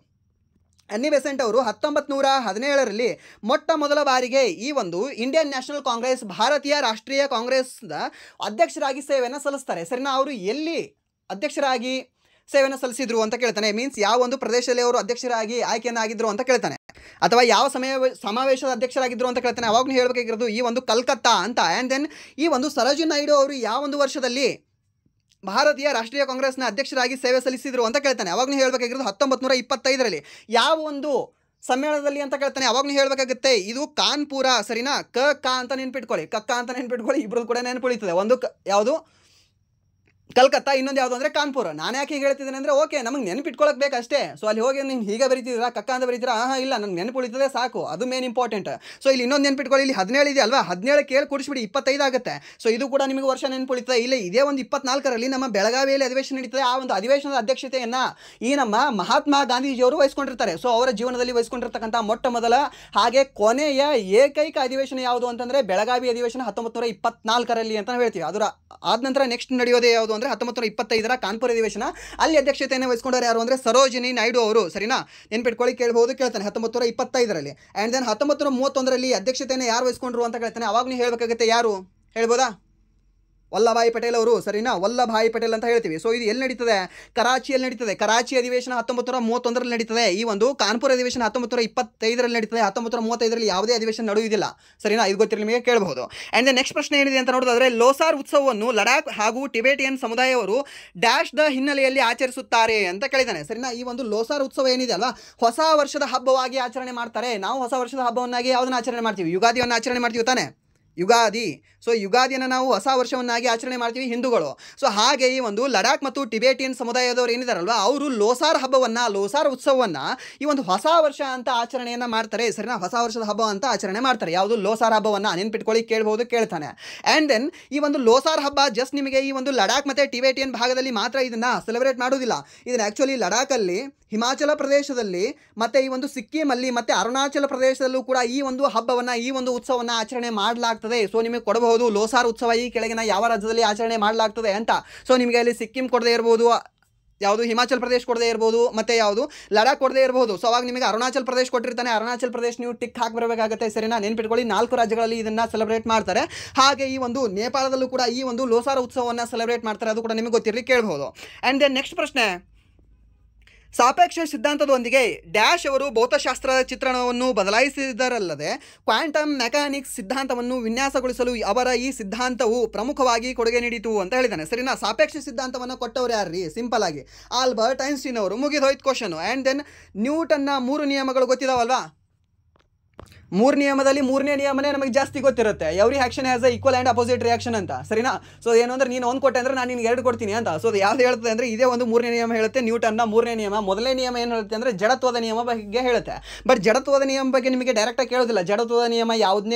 1917ರಲ್ಲಿ ಮೊಟ್ಟ ಮೊದಲ ಬಾರಿಗೆ ಈ ಒಂದು ಇಂಡಿಯನ್ ನ್ಯಾಷನಲ್ ಕಾಂಗ್ರೆಸ್, ಭಾರತೀಯ ರಾಷ್ಟ್ರೀಯ ಕಾಂಗ್ರೆಸ್ನ ಅಧ್ಯಕ್ಷರಾಗಿ ಸೇವೆಯನ್ನು ಸಲ್ಲಿಸ್ತಾರೆ, ಸರಿನಾ? ಅವರು ಎಲ್ಲಿ ಅಧ್ಯಕ್ಷರಾಗಿ ಸೇವೆಯನ್ನು ಸಲ್ಲಿಸಿದ್ರು ಅಂತ ಕೇಳ್ತಾನೆ. ಮೀನ್ಸ್ ಯಾವ ಒಂದು ಪ್ರದೇಶದಲ್ಲಿ ಅವರು ಅಧ್ಯಕ್ಷರಾಗಿ ಆಯ್ಕೆಯನ್ನಾಗಿದ್ರು ಅಂತ ಕೇಳ್ತಾನೆ, ಅಥವಾ ಯಾವ ಸಮಾವೇಶದ ಅಧ್ಯಕ್ಷರಾಗಿದ್ರು ಅಂತ ಕೇಳ್ತಾನೆ. ಅವಾಗೂ ಹೇಳಬೇಕಾಗಿರೋದು ಈ ಒಂದು ಕಲ್ಕತ್ತಾ ಅಂತ. ಆ್ಯಂಡ್ ದೆನ್ ಈ ಒಂದು ಸರೋಜಿನಿ ನಾಯ್ಡು ಅವರು ಯಾವ ಒಂದು ವರ್ಷದಲ್ಲಿ ಭಾರತೀಯ ರಾಷ್ಟ್ರೀಯ ಕಾಂಗ್ರೆಸ್ನ ಅಧ್ಯಕ್ಷರಾಗಿ ಸೇವೆ ಸಲ್ಲಿಸಿದ್ರು ಅಂತ ಕೇಳ್ತಾನೆ. ಅವಾಗೂ ಹೇಳಬೇಕಾಗಿರೋದು 1925ರಲ್ಲಿ ಯಾವ ಒಂದು ಸಮ್ಮೇಳನದಲ್ಲಿ ಅಂತ ಕೇಳ್ತಾನೆ. ಅವಾಗೂ ಹೇಳಬೇಕಾಗುತ್ತೆ ಇದು ಕಾನ್ಪುರ, ಸರಿನಾ? ಕ ಅಂತ ನೆನ್ಪಿಟ್ಕೊಳ್ಳಿ, ಅಂತ ನೆನ್ಪಿಟ್ಕೊಳ್ಳಿ, ಇಬ್ಬರು ಕೂಡ ನೆನ್ಪಿಡ್ತದೆ. ಒಂದು ಯಾವುದು ಕಲ್ಕತ್ತಾ, ಇನ್ನೊಂದು ಯಾವುದು ಅಂದರೆ ಕಾನ್ಪುರ. ನಾನು ಯಾಕೆ ಹೀಗೆ ಹೇಳ್ತಿದ್ದೇನೆ ಅಂದರೆ, ಓಕೆ ನಮಗೆ ನೆನಪಿಟ್ಕೊಳ್ಳೋಕೆ ಬೇಕಷ್ಟೇ. ಸೊ ಅಲ್ಲಿ ಹೋಗಿ ನೀವು ಹೀಗೆ ಬರೀತಿದ್ದೀರಾ, ಕಕ್ಕ ಅಂತ ಬರೀತೀರಾ, ಇಲ್ಲ ನನಗೆ ನೆನಪು ಉಳಿತದೆ ಸಾಕು, ಅದು ಮೇನ್ ಇಂಪಾರ್ಟೆಂಟ್. ಸೊ ಇಲ್ಲಿ ಇನ್ನೊಂದು ನೆನಪಿಟ್ಕೊಳ್ಳಿ, ಇಲ್ಲಿ 17 ಇದೆ ಅಲ್ವಾ, 17 ಕೇಳಿ ಕೂಡಿಸ್ಬಿಡಿ 25 ಆಗುತ್ತೆ. ಸೊ ಇದು ಕೂಡ ನಿಮಗೆ ವರ್ಷ ನೆನಪು ಉಳಿತದೆ. ಇಲ್ಲ ಇದೇ ಒಂದು 24ರಲ್ಲಿ ನಮ್ಮ ಬೆಳಗಾವಿಯಲ್ಲಿ ಅಧಿವೇಶನ ನಡೀತದೆ. ಆ ಒಂದು ಅಧಿವೇಶನದ ಅಧ್ಯಕ್ಷತೆಯನ್ನು ಈ ನಮ್ಮ ಮಹಾತ್ಮ ಗಾಂಧೀಜಿಯವರು ವಹಿಸ್ಕೊಂಡಿರ್ತಾರೆ. ಸೊ ಅವರ ಜೀವನದಲ್ಲಿ ವಹಿಸ್ಕೊಂಡಿರ್ತಕ್ಕಂಥ ಮೊಟ್ಟ ಮೊದಲ ಹಾಗೆ ಕೊನೆಯ ಏಕೈಕ ಅಧಿವೇಶನ ಯಾವುದು ಅಂತಂದರೆ ಬೆಳಗಾವಿ ಅಧಿವೇಶನ 1924ರಲ್ಲಿ ಅಂತ ಹೇಳ್ತೀವಿ. ಅದರ ಆದ ನಂತರ ನೆಕ್ಸ್ಟ್ ನಡೆಯೋದೇ ಯಾವುದು ಅಂದರೆ 1925ರ ಕಾನ್ಪುರ ಅಧಿವೇಶನ. ಅಲ್ಲಿ ಅಧ್ಯಕ್ಷತೆಯನ್ನು ವಹಿಸ್ಕೊಂಡವರು ಯಾರು ಅಂದರೆ ಸರೋಜಿನಿ ನಾಯ್ಡು ಅವರು. ಸರಿನಾ, ನೆನ್ಪಿಟ್ಕೊಳ್ಳಿ, ಕೇಳ್ಬೋದು, ಕೇಳ್ತಾನೆ 1925ರಲ್ಲಿ. ಆ್ಯಂಡ್ ದೆನ್ 1931ರಲ್ಲಿ ಅಧ್ಯಕ್ಷತೆಯನ್ನು ಯಾರು ವಹಿಸ್ಕೊಂಡ್ರು ಅಂತ ಕೇಳ್ತಾನೆ. ಅವಾಗ ನೀವು ಹೇಳಬೇಕಾಗುತ್ತೆ, ಯಾರು ಹೇಳ್ಬೋದಾ? ವಲ್ಲಭಾಯಿ ಪಟೇಲ್ ಅವರು. ಸರಿನಾ, ವಲ್ಲಭಾಯಿ ಪಟೇಲ್ ಅಂತ ಹೇಳ್ತೀವಿ. ಸೊ ಇದು ಎಲ್ಲಿ ನಡೀತದೆ? ಕರಾಚಿಯಲ್ಲಿ ನಡೀತದೆ. ಕರಾಚಿ ಅಧಿವೇಶನ 1931ರಲ್ಲಿ ನಡೀತದೆ. ಈ ಒಂದು ಕಾನ್ಪುರ ಅಧಿವೇಶನ 1925ರಲ್ಲಿ ನಡೀತದೆ. 1935ರಲ್ಲಿ ಯಾವುದೇ ಅಧಿವೇಶನ ನಡೆಯುವುದಿಲ್ಲ. ಸರಿನಾ, ಇದು ಗೊತ್ತಿರಲಿ ನಿಮಗೆ, ಕೇಳಬಹುದು. ಆ್ಯಂಡ್ ನೆಕ್ಸ್ಟ್ ಪ್ರಶ್ನೆ ಏನಿದೆ ಅಂತ ನೋಡೋದಾದ್ರೆ, ಲೋಸಾರ್ ಉತ್ಸವವನ್ನು ಲಡಾಖ್ ಹಾಗೂ ಟಿಬೇಟಿಯನ್ ಸಮುದಾಯವರು ಡ್ಯಾಶ್ ದ ಹಿನ್ನೆಲೆಯಲ್ಲಿ ಆಚರಿಸುತ್ತಾರೆ ಅಂತ ಕೇಳಿದ್ದಾನೆ. ಸರಿನಾ, ಈ ಒಂದು ಲೋಸಾರ್ ಉತ್ಸವ ಏನಿದೆ ಅಲ್ವಾ, ಹೊಸ ವರ್ಷದ ಹಬ್ಬವಾಗಿ ಆಚರಣೆ ಮಾಡ್ತಾರೆ. ನಾವು ಹೊಸ ವರ್ಷದ ಹಬ್ಬವನ್ನಾಗಿ ಯಾವುದನ್ನು ಆಚರಣೆ ಮಾಡ್ತೀವಿ? ಯುಗಾದಿಯನ್ನು ಆಚರಣೆ ಮಾಡ್ತೀವಿ ತಾನೆ, ಯುಗಾದಿ. ಸೊ ಯುಗಾದಿಯನ್ನು ನಾವು ಹೊಸ ವರ್ಷವನ್ನಾಗಿ ಆಚರಣೆ ಮಾಡ್ತೀವಿ ಹಿಂದೂಗಳು. ಸೊ ಹಾಗೆ ಈ ಒಂದು ಲಡಾಖ್ ಮತ್ತು ಟಿಬೇಟಿಯನ್ ಸಮುದಾಯದವರು ಏನಿದಾರಲ್ವ, ಅವರು ಲೋಸಾರ್ ಹಬ್ಬವನ್ನು, ಲೋಸಾರ್ ಉತ್ಸವವನ್ನು ಈ ಒಂದು ಹೊಸ ವರ್ಷ ಅಂತ ಆಚರಣೆಯನ್ನು ಮಾಡ್ತಾರೆ. ಸರಿನಾ, ಹೊಸ ವರ್ಷದ ಹಬ್ಬ ಅಂತ ಆಚರಣೆ ಮಾಡ್ತಾರೆ. ಯಾವುದು? ಲೋಸಾರ್ ಹಬ್ಬವನ್ನು. ನೆನ್ಪಿಟ್ಕೊಳ್ಳಿ, ಕೇಳ್ಬೋದು, ಕೇಳ್ತಾನೆ. ಆ್ಯಂಡ್ ದೆನ್ ಈ ಒಂದು ಲೋಸಾರ್ ಹಬ್ಬ ಜಸ್ಟ್ ನಿಮಗೆ ಈ ಒಂದು ಲಡಾಖ್ ಮತ್ತು ಟಿಬೇಟಿಯನ್ ಭಾಗದಲ್ಲಿ ಮಾತ್ರ ಇದನ್ನು ಸೆಲೆಬ್ರೇಟ್ ಮಾಡೋದಿಲ್ಲ. ಇದನ್ನು ಆ್ಯಕ್ಚುಲಿ ಲಡಾಖಲ್ಲಿ, ಹಿಮಾಚಲ ಪ್ರದೇಶದಲ್ಲಿ ಮತ್ತು ಈ ಒಂದು ಸಿಕ್ಕಿಮಲ್ಲಿ ಮತ್ತು ಅರುಣಾಚಲ ಪ್ರದೇಶದಲ್ಲೂ ಕೂಡ ಈ ಒಂದು ಹಬ್ಬವನ್ನು, ಈ ಒಂದು ಉತ್ಸವವನ್ನು ಆಚರಣೆ ಮಾಡಲಾಗ್ತದೆ. ಸೊ ನಿಮಗೆ ಕೊಡಬಹುದು ಲೋಸಾರ್ ಉತ್ಸವ ಈ ಕೆಳಗಿನ ಯಾವ ರಾಜ್ಯದಲ್ಲಿ ಆಚರಣೆ ಮಾಡಲಾಗ್ತದೆ ಅಂತ. ಸೊ ನಿಮಗೆ ಅಲ್ಲಿ ಸಿಕ್ಕಿಂ ಕೊಡದೇ ಇರ್ಬೋದು, ಯಾವುದು ಹಿಮಾಚಲ ಪ್ರದೇಶ ಕೊಡದೇ ಇರ್ಬೋದು, ಮತ್ತು ಯಾವುದು ಲಡಾಖ್ ಕೊಡದೇ ಇರ್ಬೋದು. ಸೊ ಅವಾಗ ನಿಮಗೆ ಅರುಣಾಚಲ್ ಪ್ರದೇಶ ಕೊಟ್ಟಿರ್ತಾನೆ, ಅರುಣಾಚಲ ಪ್ರದೇಶ ನೀವು ಟಿಕ್ ಹಾಕಿ ಬರಬೇಕಾಗುತ್ತೆ. ಸರಿನಾ, ನೆನ್ಪಿಟ್ಕೊಳ್ಳಿ, 4 ರಾಜ್ಯಗಳಲ್ಲಿ ಇದನ್ನು ಸೆಲೆಬ್ರೇಟ್ ಮಾಡ್ತಾರೆ. ಹಾಗೆ ಈ ಒಂದು ನೇಪಾಳದಲ್ಲೂ ಕೂಡ ಈ ಒಂದು ಲೋಸಾರ್ ಉತ್ಸವವನ್ನು ಸೆಲೆಬ್ರೇಟ್ ಮಾಡ್ತಾರೆ. ಅದು ಕೂಡ ನಿಮಗೆ ಗೊತ್ತಿರಲಿ, ಕೇಳಬಹುದು. ಆ್ಯಂಡ್ ದೆನ್ ನೆಕ್ಸ್ಟ್ ಪ್ರಶ್ನೆ, ಸಾಪೇಕ್ಷ ಸಿದ್ಧಾಂತದೊಂದಿಗೆ ಡ್ಯಾಶ್ ಅವರು ಭೌತಶಾಸ್ತ್ರದ ಚಿತ್ರಣವನ್ನು ಬದಲಾಯಿಸಿದರಲ್ಲದೆ ಕ್ವಾಂಟಮ್ ಮೆಕ್ಯಾನಿಕ್ಸ್ ಸಿದ್ಧಾಂತವನ್ನು ವಿನ್ಯಾಸಗೊಳಿಸಲು ಅವರ ಈ ಸಿದ್ಧಾಂತವು ಪ್ರಮುಖವಾಗಿ ಕೊಡುಗೆ ನೀಡಿತು ಅಂತ ಹೇಳಿದ್ದಾನೆ. ಸರಿನಾ, ಸಾಪೇಕ್ಷ ಸಿದ್ಧಾಂತವನ್ನು ಕೊಟ್ಟವರು ಯಾರ್ರೀ? ಸಿಂಪಲ್ ಆಗಿ ಆಲ್ಬರ್ಟ್ ಐನ್ಸ್ಟೀನ್ ಅವರು. ಮುಗಿದೋಯ್ತು ಕ್ವಶನ್. ಆ್ಯಂಡ್ ದೆನ್ ನ್ಯೂಟನ್ನ 3 ನಿಯಮಗಳು ಗೊತ್ತಿದಾವಲ್ವಾ? 3 ನಿಯಮದಲ್ಲಿ 3ನೇ ನಿಯಮನೇ ನಮಗೆ ಜಾಸ್ತಿ ಗೊತ್ತಿರುತ್ತೆ. Every action has a equal and opposite reaction ಅಂತ. ಸರಿನಾ, ಸೊ ಏನು ಅಂದರೆ ನೀನು 1 ಕೊಟ್ಟೆ ಅಂದರೆ ನಾನು ನಿನಗೆ 2 ಕೊಡ್ತೀನಿ ಅಂತ. ಸೊ ಅದು ಯಾವ್ದು ಹೇಳ್ತದೆ ಅಂದರೆ ಇದೇ ಒಂದು 3ನೇ ನಿಯಮ ಹೇಳುತ್ತೆ, ನ್ಯೂಟನ್ನ 3ನೇ ನಿಯಮ. ಮೊದಲನೇ ನಿಯಮ ಏನು ಹೇಳುತ್ತೆ ಅಂದರೆ ಜಡತ್ವದ ನಿಯಮ ಬಗ್ಗೆ ಹೇಳುತ್ತೆ. ಬಟ್ ಜಡತ್ವದ ನಿಯಮ ಬಗ್ಗೆ ನಿಮಗೆ ಡೈರೆಕ್ಟಾಗಿ ಕೇಳೋದಿಲ್ಲ. ಜಡತ್ವದ ನಿಯಮ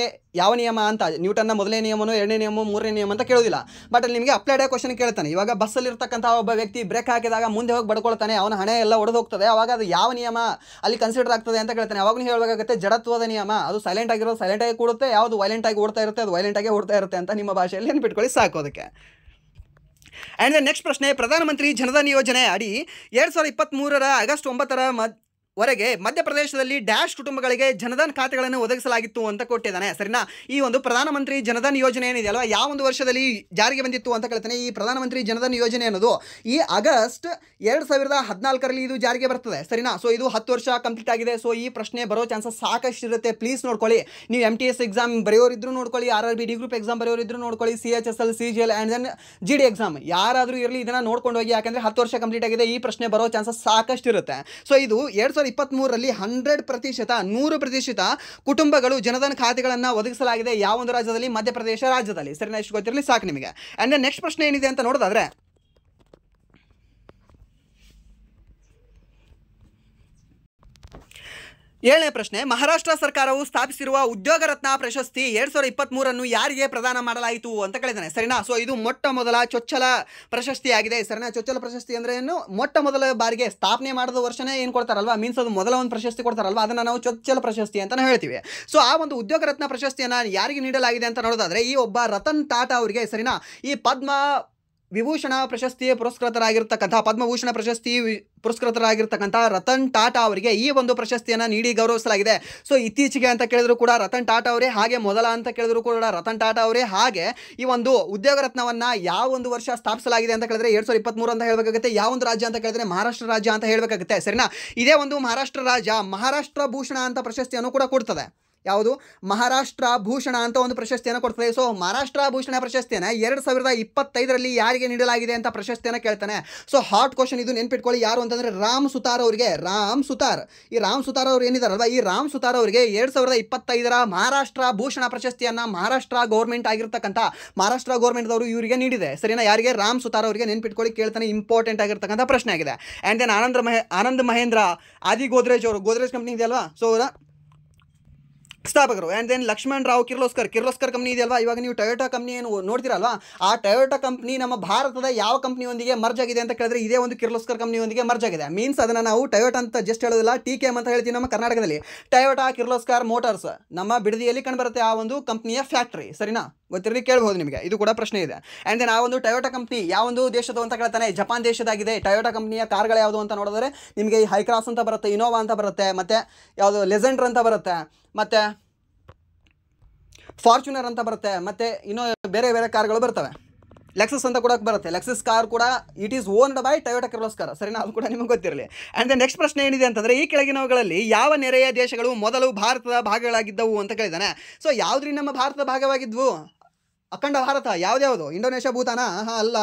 ಯಾವ ನಿಯಮ ಅಂತ ನ್ಯೂಟನ್ನ ಮೊದಲನೇ ನಿಯಮನೋ 2ನೇ ನಿಯಮ 3ನೇ ನಿಯಮ ಅಂತ ಕೇಳೋದಿಲ್ಲ. ಬಟ್ ಅಲ್ಲಿ ನಿಮಗೆ ಅಪ್ಲೈಡ್ ಕ್ವಶನ್ ಕೇಳ್ತಾನೆ. ಇವಾಗ ಬಸ್ಸಲ್ಲಿರ್ತಕ್ಕಂಥ ಒಬ್ಬ ವ್ಯಕ್ತಿ ಬ್ರೇಕ್ ಹಾಕಿದಾಗ ಮುಂದೆ ಹೋಗಿ ಬಡ್ಕೊಳ್ತಾನೆ, ಅವನ ಹಣೆ ಎಲ್ಲ ಒಡೆದು ಹೋಗ್ತದೆ. ಅವಾಗ ಅದು ಯಾವ ನಿಯಮ ಅಲ್ಲಿ ಕನ್ಸಿಡರ್ ಆಗ್ತದೆ ಅಂತ ಕೇಳ್ತಾನೆ. ಅವಾಗ ನೀವು ಹೇಳಬೇಕಾಗುತ್ತೆ ಜಡತ್ವದ ನಿಯಮ. ಅದು ಸೈಲೆಂಟ್ ಆಗಿರೋದು ಸೈಲೆಂಟ್ ಆಗಿ ಕೂಡುತ್ತೆ, ಯಾವುದು ವೈಲೆಂಟ್ ಆಗಿ ಓಡ್ತಾ ಇರುತ್ತೆ ಅದು ವೈಲೆಂಟ್ ಆಗಿ ಓಡ್ತಾ ಇರುತ್ತೆ ಅಂತ ನಿಮ್ಮ ಭಾಷೆಯಲ್ಲಿ ನೆನ್ಪಿಟ್ಕೊಳ್ಳಿ ಸಾಕು ಅದಕ್ಕೆ. ಆ್ಯಂಡ್ ನೆಕ್ಸ್ಟ್ ಪ್ರಶ್ನೆ, ಪ್ರಧಾನಮಂತ್ರಿ ಜನಧನ್ ಯೋಜನೆ ಅಡಿ 2023ರ ಆಗಸ್ಟ್ 9ರ ವರೆಗೆ ಮಧ್ಯಪ್ರದೇಶದಲ್ಲಿ ಡ್ಯಾಶ್ ಕುಟುಂಬಗಳಿಗೆ ಜನಧನ್ ಖಾತೆಗಳನ್ನು ಒದಗಿಸಲಾಗಿತ್ತು ಅಂತ ಕೊಟ್ಟಿದ್ದಾನೆ. ಸರಿನಾ, ಈ ಒಂದು ಪ್ರಧಾನಮಂತ್ರಿ ಜನಧನ್ ಯೋಜನೆ ಏನಿದೆಯಲ್ವ, ಯಾವ ಒಂದು ವರ್ಷದಲ್ಲಿ ಜಾರಿಗೆ ಬಂದಿತ್ತು ಅಂತ ಕೇಳ್ತಾನೆ. ಈ ಪ್ರಧಾನಮಂತ್ರಿ ಜನಧನ್ ಯೋಜನೆ ಅನ್ನೋದು ಈ ಆಗಸ್ಟ್ 2014ರಲ್ಲಿ ಇದು ಜಾರಿಗೆ ಬರ್ತದೆ. ಸರಿನಾ, ಸೊ ಇದು 10 ವರ್ಷ ಕಂಪ್ಲೀಟ್ ಆಗಿದೆ. ಸೊ ಈ ಪ್ರಶ್ನೆ ಬರೋ ಚಾನ್ಸಸ್ ಸಾಕಷ್ಟು ಇರುತ್ತೆ. ಪ್ಲೀಸ್ ನೋಡ್ಕೊಳ್ಳಿ. ನೀವು MTS ಎಕ್ಸಾಮ್ ಬರೆಯೋರಿದ್ರು ನೋಡ್ಕೊಳ್ಳಿ, RRB ಡಿ ಗ್ರೂಪ್ ಎಕ್ಸಾಮ್ ಬರೆಯೋರಿದ್ರು ನೋಡ್ಕೊಳ್ಳಿ, CHSL CGL and then GD exam ಯಾರಾದರೂ ಇರಲಿ ಇದನ್ನು ನೋಡ್ಕೊಂಡು ಹೋಗಿ. ಯಾಕಂದರೆ 10 ವರ್ಷ ಕಂಪ್ಲೀಟ್ ಆಗಿದೆ, ಈ ಪ್ರಶ್ನೆ ಬರೋ ಚಾನ್ಸಸ್ ಸಾಕಷ್ಟು ಇರುತ್ತೆ. ಸೊ ಇದು 2023ರಲ್ಲಿ 100%, 100% ಕುಟುಂಬಗಳು ಜನಧನ್ ಖಾತೆಗಳನ್ನು ಒದಗಿಸಲಾಗಿದೆ. ಯಾವ ಒಂದು ರಾಜ್ಯದಲ್ಲಿ? ಮಧ್ಯಪ್ರದೇಶ ರಾಜ್ಯದಲ್ಲಿ. ಸರಿನಾ, ಇಷ್ಟು ಗೊತ್ತಿರಲಿ ಸಾಕು ನಿಮಗೆ. ಆ್ಯಂಡ್ ದೆನ್ ನೆಕ್ಸ್ಟ್ ಪ್ರಶ್ನೆ ಏನಿದೆ ಅಂತ ನೋಡೋದಾದ್ರೆ, 7ನೇ ಪ್ರಶ್ನೆ, ಮಹಾರಾಷ್ಟ್ರ ಸರ್ಕಾರವು ಸ್ಥಾಪಿಸಿರುವ ಉದ್ಯೋಗ ರತ್ನ ಪ್ರಶಸ್ತಿ 2023 ಯಾರಿಗೆ ಪ್ರದಾನ ಮಾಡಲಾಯಿತು ಅಂತ ಕೇಳಿದ್ದಾನೆ. ಸರಿನಾ, ಸೊ ಇದು ಮೊಟ್ಟ ಮೊದಲ ಚೊಚ್ಚಲ ಪ್ರಶಸ್ತಿಯಾಗಿದೆ. ಸರಿನಾ, ಚೊಚ್ಚಲ ಪ್ರಶಸ್ತಿ ಅಂದರೆ ಏನು? ಮೊಟ್ಟ ಮೊದಲ ಬಾರಿಗೆ ಸ್ಥಾಪನೆ ಮಾಡಿದ ವರ್ಷನೇ ಏನು ಕೊಡ್ತಾರಲ್ವಾ, ಮೀನ್ಸ್ ಅದು ಮೊದಲ ಒಂದು ಪ್ರಶಸ್ತಿ ಕೊಡ್ತಾರಲ್ವಾ, ಅದನ್ನು ನಾವು ಚೊಚ್ಚಲ ಪ್ರಶಸ್ತಿ ಅಂತ ಹೇಳ್ತೀವಿ. ಸೊ ಆ ಒಂದು ಉದ್ಯೋಗ ರತ್ನ ಪ್ರಶಸ್ತಿಯನ್ನು ಯಾರಿಗೆ ನೀಡಲಾಗಿದೆ ಅಂತ ನೋಡೋದಾದ್ರೆ, ಈ ಒಬ್ಬ ರತನ್ ಟಾಟಾ ಅವರಿಗೆ. ಸರಿನಾ, ಈ ಪದ್ಮ ವಿಭೂಷಣ ಪ್ರಶಸ್ತಿ ಪುರಸ್ಕೃತರಾಗಿರ್ತಕ್ಕಂಥ, ಪದ್ಮಭೂಷಣ ಪ್ರಶಸ್ತಿ ಪುರಸ್ಕೃತರಾಗಿರ್ತಕ್ಕಂಥ ರತನ್ ಟಾಟಾ ಅವರಿಗೆ ಈ ಒಂದು ಪ್ರಶಸ್ತಿಯನ್ನು ನೀಡಿ ಗೌರವಿಸಲಾಗಿದೆ. ಸೊ ಇತ್ತೀಚೆಗೆ ಅಂತ ಕೇಳಿದ್ರು ಕೂಡ ರತನ್ ಟಾಟಾ ಅವರೇ, ಹಾಗೆ ಮೊದಲ ಅಂತ ಕೇಳಿದ್ರು ಕೂಡ ರತನ್ ಟಾಟಾ ಅವರೇ. ಹಾಗೆ ಈ ಒಂದು ಉದ್ಯೋಗ ರತ್ನವನ್ನು ಯಾವ ಒಂದು ವರ್ಷ ಸ್ಥಾಪಿಸಲಾಗಿದೆ ಅಂತ ಕೇಳಿದ್ರೆ 2023 ಅಂತ ಹೇಳಬೇಕಾಗುತ್ತೆ. ಯಾವ ಒಂದು ರಾಜ್ಯ ಅಂತ ಕೇಳಿದ್ರೆ ಮಹಾರಾಷ್ಟ್ರ ರಾಜ್ಯ ಅಂತ ಹೇಳಬೇಕಾಗುತ್ತೆ. ಸರಿನಾ, ಇದೇ ಒಂದು ಮಹಾರಾಷ್ಟ್ರ ರಾಜ್ಯ ಮಹಾರಾಷ್ಟ್ರ ಭೂಷಣ ಅಂತ ಪ್ರಶಸ್ತಿಯನ್ನು ಕೂಡ ಕೊಡ್ತದೆ. ಯಾವುದು ಮಹಾರಾಷ್ಟ್ರ ಭೂಷಣ ಅಂತ ಒಂದು ಪ್ರಶಸ್ತಿಯನ್ನು ಕೊಡ್ತದೆ. ಸೊ ಮಹಾರಾಷ್ಟ್ರ ಭೂಷಣ ಪ್ರಶಸ್ತಿಯನ್ನು 2025ರಲ್ಲಿ ಯಾರಿಗೆ ನೀಡಲಾಗಿದೆ ಅಂತ ಪ್ರಶಸ್ತಿಯನ್ನು ಕೇಳ್ತಾನೆ. ಸೊ ಹಾಟ್ ಕ್ವಶನ್ ಇದು, ನೆನ್ಪಿಟ್ಕೊಳ್ಳಿ. ಯಾರು ಅಂತಂದರೆ ರಾಮ್ ಸುತಾರ್ ಅವರಿಗೆ. ರಾಮ್ ಸುತಾರ್, ಈ ರಾಮ್ ಸುತಾರ್ ಅವರು ಏನಿದಾರಲ್ವ, ಈ ರಾಮ್ ಸುತಾರ್ ಅವರಿಗೆ 2025ರ ಮಹಾರಾಷ್ಟ್ರ ಭೂಷಣ ಪ್ರಶಸ್ತಿಯನ್ನು ಮಹಾರಾಷ್ಟ್ರ ಗೌರ್ಮೆಂಟ್ ಆಗಿರ್ತಕ್ಕಂಥ ಮಹಾರಾಷ್ಟ್ರ ಗೌರ್ಮೆಂಟ್ದವರು ಇವರಿಗೆ ನೀಡಿದೆ. ಸರಿನಾ? ಯಾರಿಗೆ? ರಾಮ್ ಸುತಾರ್ ಅವರಿಗೆ. ನೆನ್ಪಿಟ್ಕೊಳ್ಳಿ, ಕೇಳ್ತಾನೆ, ಇಂಪಾರ್ಟೆಂಟ್ ಆಗಿರ್ತಕ್ಕಂಥ ಪ್ರಶ್ನೆ ಆಗಿದೆ. ಆ್ಯಂಡ್ ದೆನ್ ಆನಂದ್ ಮಹೇಂದ್ರ ಆದಿ ಗೋದ್ರೇಜ್ ಅವರು, ಗೋದ್ರೇಜ್ ಕಂಪ್ನಿ ಇದೆಯಲ್ವಾ, ಸೊ ಅವರ ಸ್ಥಾಪಕರು. And then Lakshman Rao Kirloskar company ಇದೆಯಲ್ವಾ, ಇವಾಗ ನೀವು ಟೊಯೋಟಾ ಕಂಪ್ನಿ ಏನು ನೋಡ್ತೀರಲ್ವಾ, ಆ ಟೊಯೋಟಾ ಕಂಪ್ನಿ ನಮ್ಮ ಭಾರತದ ಯಾವ ಕಂಪ್ನಿಯೊಂದಿಗೆ ಮರ್ಜ್ ಆಗಿದೆ ಅಂತ ಕೇಳಿದ್ರೆ ಇದೇ ಒಂದು ಕಿರ್ಲೋಸ್ಕರ್ ಕಂಪ್ನಿಯೊಂದಿಗೆ ಮರ್ಜ್ ಆಗಿದೆ. ಮೀನ್ಸ್ ಅದನ್ನು ನಾವು ಟೊಯೋಟಾ ಅಂತ ಜಸ್ಟ್ ಹೇಳೋದಿಲ್ಲ, TKM ಅಂತ ಹೇಳ್ತೀವಿ ನಮ್ಮ ಕರ್ನಾಟಕದಲ್ಲಿ. ಟೊಯೋಟಾ ಕಿರ್ಲೋಸ್ಕರ್ ಮೋಟಾರ್ಸ್ ನಮ್ಮ ಬಿಡದಿಯಲ್ಲಿ ಕಂಡುಬರುತ್ತೆ ಆ ಒಂದು ಕಂಪ್ನಿಯ ಫ್ಯಾಕ್ಟ್ರಿ. ಸರಿನಾ? ಗೊತ್ತಿರಲಿ, ಕೇಳಬಹುದು ನಿಮಗೆ, ಇದು ಕೂಡ ಪ್ರಶ್ನೆ ಇದೆ. ಆ್ಯಂಡ್ ದೆನ್ ಆ ಒಂದು ಟೊಯೋಟಾ ಕಂಪ್ನಿ ಯಾವ ಒಂದು ದೇಶದ್ದು ಅಂತ ಕೇಳ್ತಾನೆ, ಜಪಾನ್ ದೇಶದಾಗಿದೆ. ಟೊಯೋಟಾ ಕಂಪ್ನಿಯ ಕಾರ್ಗಳು ಯಾವುದು ಅಂತ ನೋಡಿದ್ರೆ ನಿಮಗೆ ಈ ಹೈಕ್ರಾಸ್ ಅಂತ ಬರುತ್ತೆ, ಇನೋವಾ ಅಂತ ಬರುತ್ತೆ, ಮತ್ತು ಯಾವುದು ಲೆಜೆಂಡರ್ ಅಂತ ಬರುತ್ತೆ, ಮತ್ತು ಫಾರ್ಚುನರ್ ಅಂತ ಬರುತ್ತೆ, ಮತ್ತು ಇನ್ನೂ ಬೇರೆ ಬೇರೆ ಕಾರ್ಗಳು ಬರ್ತವೆ. ಲೆಕ್ಸಸ್ ಅಂತ ಕೂಡ ಬರುತ್ತೆ. ಲೆಕ್ಸಸ್ ಕಾರ್ ಕೂಡ it is owned by Toyota Kirloskar. ಸರಿನಾ? ಅದು ಕೂಡ ನಿಮಗೆ ಗೊತ್ತಿರಲಿ. ಆ್ಯಂಡ್ ದ ನೆಕ್ಸ್ಟ್ ಪ್ರಶ್ನೆ ಏನಿದೆ ಅಂತಂದರೆ, ಈ ಕೆಳಗಿನವುಗಳಲ್ಲಿ ಯಾವ ನೆರೆಯ ದೇಶಗಳು ಮೊದಲು ಭಾರತದ ಭಾಗಗಳಾಗಿದ್ದವು ಅಂತ ಕೇಳಿದಾನೆ. ಸೊ ಯಾವುದ್ರಿ ನಮ್ಮ ಭಾರತದ ಭಾಗವಾಗಿದ್ವು? ಅಖಂಡ ಭಾರತ ಯಾವ್ದ್ಯಾವುದು? ಇಂಡೋನೇಷ್ಯಾ, ಭೂತಾನ ಅಲ್ಲ.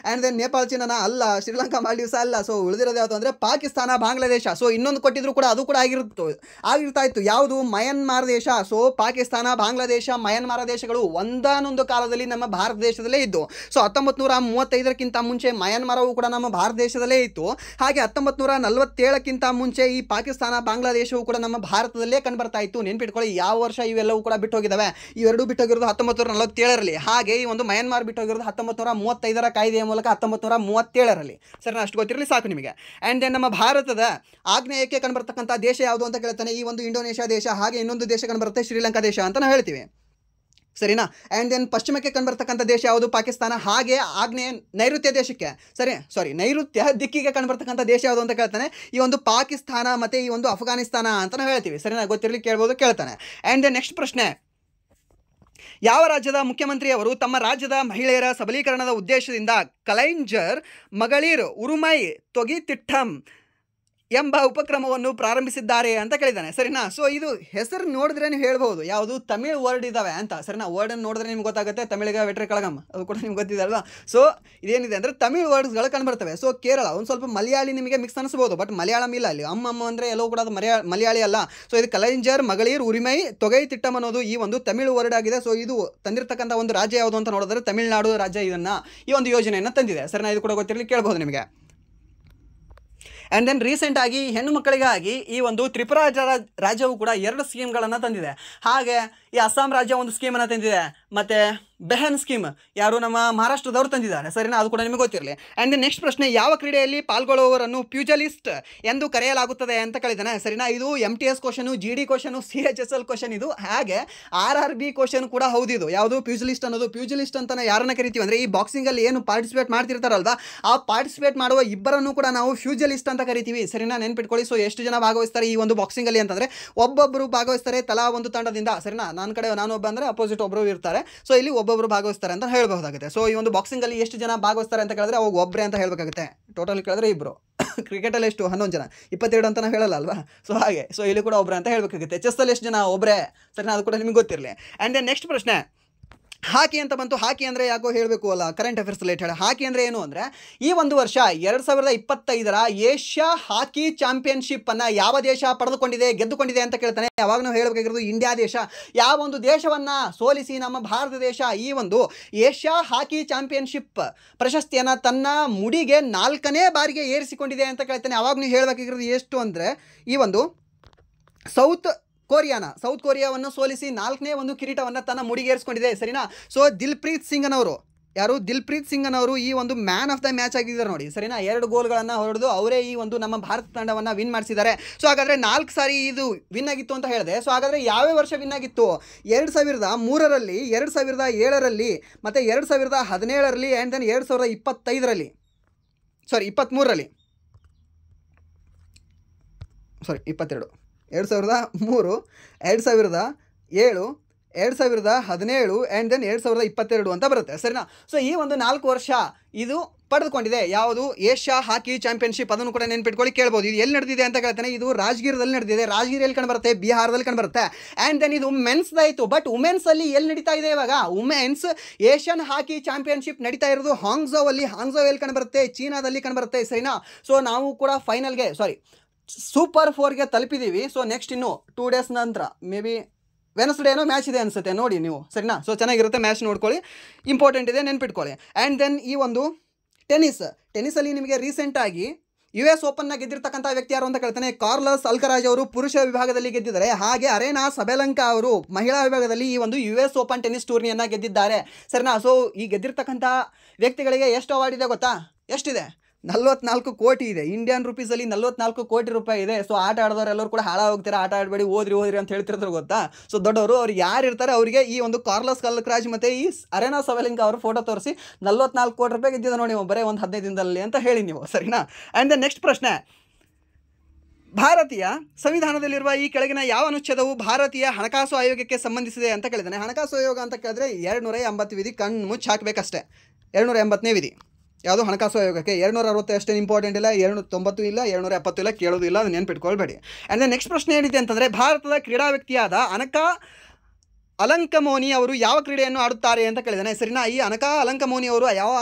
ಆ್ಯಂಡ್ ದೆನ್ ನೇಪಾಳ, ಚೀನಾನ ಅಲ್ಲ. ಶ್ರೀಲಂಕಾ, ಮಾಲ್ಡೀವ್ಸ್ ಅಲ್ಲ. ಸೊ ಉಳಿದಿರೋದು ಯಾವುದು ಅಂದರೆ ಪಾಕಿಸ್ತಾನ, ಬಾಂಗ್ಲಾದೇಶ. ಸೊ ಇನ್ನೊಂದು ಕೊಟ್ಟಿದ್ರು ಕೂಡ ಅದು ಕೂಡ ಆಗಿರ್ತಾ ಇತ್ತು. ಯಾವುದು? ಮಯನ್ಮಾರ್ ದೇಶ. ಸೊ ಪಾಕಿಸ್ತಾನ, ಬಾಂಗ್ಲಾದೇಶ, ಮಯನ್ಮಾರ ದೇಶಗಳು ಒಂದಾನೊಂದು ಕಾಲದಲ್ಲಿ ನಮ್ಮ ಭಾರತ ದೇಶದಲ್ಲೇ ಇದ್ದು. ಸೊ 1935ಕ್ಕಿಂತ ಮುಂಚೆ ಮಯನ್ಮಾರವು ಕೂಡ ನಮ್ಮ ಭಾರತ ದೇಶದಲ್ಲೇ ಇತ್ತು. ಹಾಗೆ 1947ಕ್ಕಿಂತ ಮುಂಚೆ ಈ ಪಾಕಿಸ್ತಾನ, ಬಾಂಗ್ಲಾದೇಶವು ಕೂಡ ನಮ್ಮ ಭಾರತದಲ್ಲೇ ಕಂಡುಬರ್ತಾ ಇತ್ತು. ನೆನ್ಪಿಟ್ಕೊಳ್ಳಿ, ಯಾವ ವರ್ಷ ಇವೆಲ್ಲವೂ ಕೂಡ ಬಿಟ್ಟು ಹೋಗಿದ್ದಾವೆ. ಇವೆರಡೂ ಬಿಟ್ಟು ಹೋಗಿರೋದು 1947ರಲ್ಲಿ. ಹಾಗೆ ಈ ಒಂದು ಮಯನ್ಮಾರ್ ಬಿಟ್ಟು ಹೋಗಿರೋದು 1935ರ ಕಾಯ್ದೆಯ ಮೂಲಕ 1937ರಲ್ಲಿ. ಸರಿ, ಅಷ್ಟು ಗೊತ್ತಿರಲಿ ಸಾಕು ನಿಮಗೆ. ಆ್ಯಂಡ್ ದೆನ್ ನಮ್ಮ ಭಾರತದ ಆಗ್ನೇಯಕ್ಕೆ ಕಂಡುಬರ್ತಕ್ಕಂಥ ದೇಶ ಯಾವುದು ಅಂತ ಕೇಳ್ತಾನೆ. ಈ ಒಂದು ಇಂಡೋನೇಷ್ಯಾ ದೇಶ. ಹಾಗೆ ಇನ್ನೊಂದು ದೇಶ ಕಂಡುಬರುತ್ತೆ ಶ್ರೀಲಂಕಾ ದೇಶ ಅಂತ ನಾವು ಹೇಳ್ತೀವಿ. ಸರಿನಾ? ಆ್ಯಂಡ್ ದೆನ್ ಪಶ್ಚಿಮಕ್ಕೆ ಕಂಡುಬರ್ತಕ್ಕಂಥ ದೇಶ ಯಾವುದು? ಪಾಕಿಸ್ತಾನ. ಹಾಗೆ ಆಗ್ನೇಯ ನೈಋತ್ಯ ದೇಶಕ್ಕೆ ನೈಋತ್ಯ ದಿಕ್ಕಿಗೆ ಕಂಡುಬರ್ತಕ್ಕಂಥ ದೇಶ ಯಾವುದು ಅಂತ ಕೇಳ್ತಾನೆ. ಈ ಒಂದು ಪಾಕಿಸ್ತಾನ ಮತ್ತು ಈ ಒಂದು ಅಫ್ಘಾನಿಸ್ತಾನ ಅಂತ ನಾವು ಹೇಳ್ತೀವಿ. ಸರಿನಾ? ಗೊತ್ತಿರಲಿ, ಕೇಳ್ಬೋದು, ಕೇಳ್ತಾನೆ. ಆ್ಯಂಡ್ ದೆನ್ ನೆಕ್ಸ್ಟ್ ಪ್ರಶ್ನೆ, ಯಾವ ರಾಜ್ಯದ ಮುಖ್ಯಮಂತ್ರಿಯವರು ತಮ್ಮ ರಾಜ್ಯದ ಮಹಿಳೆಯರ ಸಬಲೀಕರಣದ ಉದ್ದೇಶದಿಂದ ಕಲೈಂಜರ್ ಮಗಳೀರ್ ಉರುಮೈ ತೊಗಿತಿಟ್ಟಂ ಎಂಬ ಉಪಕ್ರಮವನ್ನು ಪ್ರಾರಂಭಿಸಿದ್ದಾರೆ ಅಂತ ಕೇಳಿದ್ದಾನೆ. ಸರಿನಾ? ಸೊ ಇದು ಹೆಸರು ನೋಡಿದ್ರೆ ನೀವು ಹೇಳ್ಬೋದು ಯಾವುದು ತಮಿಳ್ ವರ್ಡ್ ಇದ್ದಾವೆ ಅಂತ. ಸರಿನಾ? ವರ್ಡನ್ನು ನೋಡಿದ್ರೆ ನಿಮ್ಗೆ ಗೊತ್ತಾಗುತ್ತೆ. ತಮಿಳಿಗ ವೆಟ್ರಿ ಕಳಗಮ್ ಅದು ಕೂಡ ನಿಮ್ಗೆ ಗೊತ್ತಿದೆ ಅಲ್ವಾ. ಸೊ ಇದೇನಿದೆ ಅಂದರೆ ತಮಿಳ್ ವರ್ಡ್ಸ್ಗಳು ಕಂಡುಬರ್ತವೆ. ಸೊ ಕೇರಳ ಒಂದು ಸ್ವಲ್ಪ ಮಲಯಾಳಿ ನಿಮಗೆ ಮಿಕ್ಸ್ ಅನಿಸ್ಬೋದು, ಬಟ್ ಮಲಯಾಳಂ ಇಲ್ಲ ಅಲ್ಲಿ. ಅಮ್ಮ ಅಂದರೆ ಎಲ್ಲವೂ ಕೂಡ ಅದು ಮಲಯಾಳಿ ಅಲ್ಲ. ಸೊ ಇದು ಕಲೈಂಜರ್ ಮಗಳೀರ್ ಉರಿಮೈ ತೊಗೈ ತಿಟ್ಟಂ ಅನ್ನೋದು ಈ ಒಂದು ತಮಿಳು ವರ್ಡ್ ಆಗಿದೆ. ಸೊ ಇದು ತಂದಿರತಕ್ಕಂಥ ಒಂದು ರಾಜ್ಯ ಯಾವುದು ಅಂತ ನೋಡಿದ್ರೆ ತಮಿಳುನಾಡು ರಾಜ್ಯ ಈ ಒಂದು ಯೋಜನೆಯನ್ನು ತಂದಿದೆ. ಸರಿನಾ? ಇದು ಕೂಡ ಗೊತ್ತಿರಲಿ, ಕೇಳ್ಬೋದು ನಿಮಗೆ. ಆ್ಯಂಡ್ ದೆನ್ ರೀಸೆಂಟಾಗಿ ಹೆಣ್ಣು ಮಕ್ಕಳಿಗಾಗಿ ಈ ಒಂದು ತ್ರಿಪುರಾ ರಾಜ್ಯವು ಕೂಡ 2 ಸ್ಕೀಮ್ಗಳನ್ನು ತಂದಿದೆ. ಹಾಗೆ ಈ ಅಸ್ಸಾಂ ರಾಜ್ಯ ಒಂದು ಸ್ಕೀಮನ್ನು ತಂದಿದೆ, ಮತ್ತು ಬೆಹನ್ ಸ್ಕೀಮ್ ಯಾರು ನಮ್ಮ ಮಹಾರಾಷ್ಟ್ರದವರು ತಂದಿದ್ದಾರೆ. ಸರಿನಾ? ಅದು ಕೂಡ ನಿಮಗೆ ಗೊತ್ತಿರಲಿ. ಆ್ಯಂಡ್ ದೆನ್ ನೆಕ್ಸ್ಟ್ ಪ್ರಶ್ನೆ, ಯಾವ ಕ್ರೀಡೆಯಲ್ಲಿ ಪಾಲ್ಗೊಳ್ಳುವವರನ್ನು ಪ್ಯೂಜಲಿಸ್ಟ್ ಎಂದು ಕರೆಯಲಾಗುತ್ತದೆ ಅಂತ ಕೇಳಿದ್ದಾನೆ. ಸರಿನಾ? ಇದು MTS question, GD question, CHSL question ಇದು. ಹಾಗೆ RRB ಕ್ವಶನ್ ಕೂಡ ಹೌದಿದು. ಯಾವುದು? ಪ್ಯೂಜಲಿಸ್ಟ್ ಅನ್ನೋದು. ಪ್ಯೂಜಲಿಸ್ಟ್ ಅಂತ ಯಾರನ್ನ ಕರಿತೀವಿ ಅಂದರೆ ಈ ಬಾಕ್ಸಿಂಗಲ್ಲಿ ಏನು ಪಾರ್ಟಿಸಿಪೇಟ್ ಮಾಡ್ತಿರ್ತಾರಲ್ವಾ, ಆ ಪಾರ್ಟಿಸಿಪೇಟ್ ಮಾಡುವ ಇಬ್ಬರನ್ನು ಕೂಡ ನಾವು ಫ್ಯೂಜಲಿಸ್ಟ್ ಅಂತ ಕರಿತೀವಿ. ಸರಿನಾ? ನೆನ್ಪಿಟ್ಕೊಳ್ಳಿ. ಸೊ ಎಷ್ಟು ಜನ ಭಾಗವಹಿಸ್ತಾರೆ ಈ ಒಂದು ಬಾಕ್ಸಿಂಗಲ್ಲಿ ಅಂತಂದರೆ ಒಬ್ಬೊಬ್ಬರು ಭಾಗವಹಿಸ್ತಾರೆ ತಲಾ ಒಂದು ತಂಡದಿಂದ. ಸರಿನಾ? ನಾನೊಬ್ಬ ಅಂದರೆ ಅಪೋಸಿಟ್ ಒಬ್ಬರು ಇರ್ತಾರೆ. ಸೊ ಇಲ್ಲಿ ಒಬ್ಬೊಬ್ಬರು ಭಾಗವಹಿಸ್ತಾರೆ ಅಂತ ಹೇಳಬಹುದಾಗುತ್ತೆ. ಸೊ ಈ ಒಂದು ಬಾಕ್ಸಿಂಗಲ್ಲಿ ಎಷ್ಟು ಜನ ಭಾಗವಹಿಸ್ತಾರೆ ಅಂತ ಕೇಳಿದ್ರೆ ಅವಾಗ ಒಬ್ಬರೇ ಅಂತ ಹೇಳಬೇಕಾಗುತ್ತೆ. ಟೋಟಲ್ ಕೇಳಿದ್ರೆ ಇಬ್ಬರು. ಕ್ರಿಕೆಟಲ್ಲಿ ಎಷ್ಟು 11 ಜನ, 22 ಅಂತ ನಾವು ಹೇಳಲ್ಲ ಅಲ್ವಾ. ಸೊ ಹಾಗೆ ಸೊ ಇಲ್ಲಿ ಕೂಡ ಒಬ್ಬರೇ ಅಂತ ಹೇಳಬೇಕಾಗುತ್ತೆ. ಚೆಸ್ಸಲ್ಲಿ ಎಷ್ಟು ಜನ? ಒಬ್ಬರೇ. ಸರಿನಾ? ಅದು ಕೂಡ ನಿಮಗೆ ಗೊತ್ತಿರಲಿ. ಆ್ಯಂಡ್ ದೆನ್ ನೆಕ್ಸ್ಟ್ ಪ್ರಶ್ನೆ, ಹಾಕಿ ಅಂತ ಬಂತು. ಹಾಕಿ ಅಂದರೆ ಯಾಕೋ ಹೇಳಬೇಕು ಅಲ್ಲ, ಕರೆಂಟ್ ಅಫೇರ್ಸ್ ರಿಲೇಟೆಡ್. ಹಾಕಿ ಅಂದರೆ ಏನು ಅಂದರೆ ಈ ಒಂದು ವರ್ಷ 2025ರ ಏಷ್ಯಾ ಹಾಕಿ ಚಾಂಪಿಯನ್ಶಿಪ್ಪನ್ನು ಯಾವ ದೇಶ ಗೆದ್ದುಕೊಂಡಿದೆ ಅಂತ ಕೇಳ್ತಾನೆ. ಯಾವಾಗ ನಾವು ಹೇಳಬೇಕಾಗಿರೋದು ಇಂಡಿಯಾ ದೇಶ. ಯಾವ ಒಂದು ದೇಶವನ್ನು ಸೋಲಿಸಿ ನಮ್ಮ ಭಾರತ ದೇಶ ಈ ಒಂದು ಏಷ್ಯಾ ಹಾಕಿ ಚಾಂಪಿಯನ್ಶಿಪ್ ಪ್ರಶಸ್ತಿಯನ್ನು ತನ್ನ ಮುಡಿಗೆ 4ನೇ ಬಾರಿಗೆ ಏರಿಸಿಕೊಂಡಿದೆ ಅಂತ ಕೇಳ್ತಾನೆ. ಯಾವಾಗ ನೀವು ಹೇಳಬೇಕಾಗಿರೋದು ಎಷ್ಟು ಅಂದರೆ ಈ ಒಂದು ಸೌತ್ ಕೊರಿಯಾವನ್ನು ಸೋಲಿಸಿ 4ನೇ ಒಂದು ಕಿರೀಟವನ್ನು ತನ್ನ ಮುಡಿಗೇರಿಸಿಕೊಂಡಿದೆ. ಸರಿನಾ? ಸೊ ದಿಲ್ಪ್ರೀತ್ ಸಿಂಗ್ ಅನ್ನೋರು ಈ ಒಂದು ಮ್ಯಾನ್ ಆಫ್ ದ ಮ್ಯಾಚ್ ಆಗಿದ್ದಾರೆ ನೋಡಿ. ಸರಿನಾ? 2 ಗೋಲ್ಗಳನ್ನು ಹೊಡೆದು ಅವರೇ ಈ ಒಂದು ನಮ್ಮ ಭಾರತ ತಂಡವನ್ನು ವಿನ್ ಮಾಡಿಸಿದ್ದಾರೆ. ಸೊ ಹಾಗಾದರೆ 4 ಸಾರಿ ಇದು ವಿನ್ ಆಗಿತ್ತು ಅಂತ ಹೇಳಿದೆ. ಸೊ ಹಾಗಾದರೆ ಯಾವ ವರ್ಷ ವಿನ್ ಆಗಿತ್ತು? 2003ರಲ್ಲಿ, 2007ರಲ್ಲಿ, ಮತ್ತು 2017ರಲ್ಲಿ, ಆ್ಯಂಡ್ ದೆನ್ 2023ರಲ್ಲಿ. 2003, 2003, 2007, 2017 ಆ್ಯಂಡ್ ದೆನ್ 2022 ಅಂತ ಬರುತ್ತೆ, ಸರಿನಾ. ಸೊ ಈ ಒಂದು 4 ವರ್ಷ ಇದು ಪಡೆದುಕೊಂಡಿದೆ. ಯಾವುದು? ಏಷ್ಯಾ ಹಾಕಿ ಚಾಂಪಿಯನ್ಶಿಪ್. ಅದನ್ನು ಕೂಡ ನೆನ್ಪಿಟ್ಕೊಳ್ಳಿ, ಕೇಳ್ಬೋದು. ಇದು ಎಲ್ಲಿ ನಡೆದಿದೆ ಅಂತ ಕೇಳ್ತಾನೆ. ಇದು ರಾಜಗೀರದಲ್ಲಿ ನಡೆದಿದೆ. ರಾಜಗೀರಲ್ಲಿ ಕಂಡು ಬರುತ್ತೆ, ಬಿಹಾರದಲ್ಲಿ ಕಂಡು ಬರುತ್ತೆ. ಆ್ಯಂಡ್ ದೆನ್ ಇದು ಮೆನ್ಸ್ದಾಯಿತು. ಬಟ್ ವುಮೆನ್ಸಲ್ಲಿ ಎಲ್ಲಿ ನಡೀತಾ ಇದೆ ಇವಾಗ? ವುಮೆನ್ಸ್ ಏಷ್ಯನ್ ಹಾಕಿ ಚಾಂಪಿಯನ್ಶಿಪ್ ನಡೀತಾ ಇರೋದು ಹಾಂಗ್ಝೋವಲ್ಲಿ. ಹಾಂಗ್ಝೋವಲ್ಲಿ ಕಂಡು ಬರುತ್ತೆ, ಚೀನಾದಲ್ಲಿ ಕಂಡು ಬರುತ್ತೆ, ಸರಿನಾ. ಸೊ ನಾವು ಕೂಡ ಫೈನಲ್ಗೆ ಸೂಪರ್ 4ಗೆ ತಲುಪಿದ್ದೀವಿ. ಸೊ ನೆಕ್ಸ್ಟ್ ಇನ್ನು 2 ಡೇಸ್ ನಂತರ ಮೇ ಬಿ ವೆನಸ್ಡೇ ಏನೋ ಮ್ಯಾಚ್ ಇದೆ ಅನಿಸುತ್ತೆ, ನೋಡಿ ನೀವು, ಸರಿನಾ. ಸೊ ಚೆನ್ನಾಗಿರುತ್ತೆ, ಮ್ಯಾಚ್ ನೋಡ್ಕೊಳ್ಳಿ, ಇಂಪಾರ್ಟೆಂಟ್ ಇದೆ, ನೆನ್ಪಿಟ್ಕೊಳ್ಳಿ. ಆ್ಯಂಡ್ ದೆನ್ ಈ ಒಂದು ಟೆನ್ನಿಸಲ್ಲಿ ನಿಮಗೆ ರೀಸೆಂಟಾಗಿ US ಓಪನ್ನ ಗೆದ್ದಿರ್ತಕ್ಕಂಥ ವ್ಯಕ್ತಿ ಯಾರು ಅಂತ ಕೇಳ್ತಾನೆ. ಕಾರ್ಲಸ್ ಅಲ್ಕರಾಜ್ ಅವರು ಪುರುಷ ವಿಭಾಗದಲ್ಲಿ ಗೆದ್ದಿದ್ದಾರೆ. ಹಾಗೆ ಅರೇನಾ ಸಬೆಲಂಕಾ ಅವರು ಮಹಿಳಾ ವಿಭಾಗದಲ್ಲಿ ಈ ಒಂದು US ಓಪನ್ ಟೆನ್ನಿಸ್ ಟೂರ್ನಿಯನ್ನು ಗೆದ್ದಿದ್ದಾರೆ, ಸರಿನಾ. ಸೊ ಈ ಗೆದ್ದಿರ್ತಕ್ಕಂಥ ವ್ಯಕ್ತಿಗಳಿಗೆ ಎಷ್ಟು ಅವಾರ್ಡ್ ಇದೆ ಗೊತ್ತಾ? ಎಷ್ಟಿದೆ? 44 ಕೋಟಿ ಇದೆ. ಇಂಡಿಯನ್ ರುಪೀಸಲ್ಲಿ 44 ಕೋಟಿ ರೂಪಾಯಿ ಇದೆ. ಸೊ ಆಟ ಆಡೋರು ಎಲ್ಲರೂ ಕೂಡ ಹಾಳ ಹೋಗ್ತಾರೆ, ಆಟ ಆಡಬೇಡಿ, ಓದ್ರಿ ಅಂತ ಹೇಳ್ತಿರ್ತಾರೆ ಗೊತ್ತಾ. ಸೊ ದೊಡ್ಡವರು ಅವ್ರು ಯಾರು ಇರ್ತಾರೆ ಅವರಿಗೆ ಈ ಒಂದು ಕಾರ್ಲಸ್ ಅಲ್ಕರಾಜ್ ಮತ್ತು ಈ ಅರೇನಾ ಸಬೆಲೆಂಕಾ ಅವರು ಫೋಟೋ ತೋರಿಸಿ 44 ಕೋಟಿ ರೂಪಾಯಿ ಗೆದ್ದಿದೆ ನೋಡಿ ಬರೀ ಒಂದು 15 ದಿನದಲ್ಲಿ ಅಂತ ಹೇಳಿ ನೀವು, ಸರಿನಾ. ಆ್ಯಂಡ್ ದ ನೆಕ್ಸ್ಟ್ ಪ್ರಶ್ನೆ, ಭಾರತೀಯ ಸಂವಿಧಾನದಲ್ಲಿರುವ ಈ ಕೆಳಗಿನ ಯಾವ ಅನುಚ್ಛೇದವು ಭಾರತೀಯ ಹಣಕಾಸು ಆಯೋಗಕ್ಕೆ ಸಂಬಂಧಿಸಿದೆ ಅಂತ ಕೇಳಿದ್ದಾನೆ. ಹಣಕಾಸು ಆಯೋಗ ಅಂತ ಕೇಳಿದ್ರೆ 280 ವಿಧಿ, ಕಣ್ಣು ಮುಚ್ಚಿ ಹಾಕಬೇಕಷ್ಟೇ. 280ನೇ ವಿಧಿ ಯಾವುದು? ಹಣಕಾಸು ಆಯೋಗಕ್ಕೆ. 260 ಅಷ್ಟೇನು ಇಂಪಾರ್ಟೆಂಟ್ ಇಲ್ಲ, 290 ಇಲ್ಲ, 270 ಇಲ್ಲ, ಕೇಳೋದು ಇಲ್ಲ, ಅದು ನೆನ್ಪಿಟ್ಕೊಳ್ಬೇಡಿ. ಆ್ಯಂಡ್ ನೆಕ್ಸ್ಟ್ ಪ್ರಶ್ನೆ ಏನಿದೆ ಅಂತಂದರೆ, ಭಾರತದ ಕ್ರೀಡಾ ವ್ಯಕ್ತಿಯಾದ ಅನಕಾ ಅಲಂಕಮೋನಿ ಅವರು ಯಾವ ಕ್ರೀಡೆಯನ್ನು ಆಡುತ್ತಾರೆ ಅಂತ ಕೇಳಿದಾನೆ, ಸರಿನಾ. ಈ ಅನಕಾ ಅಲಂಕಮೋನಿ ಅವರು ಯಾವ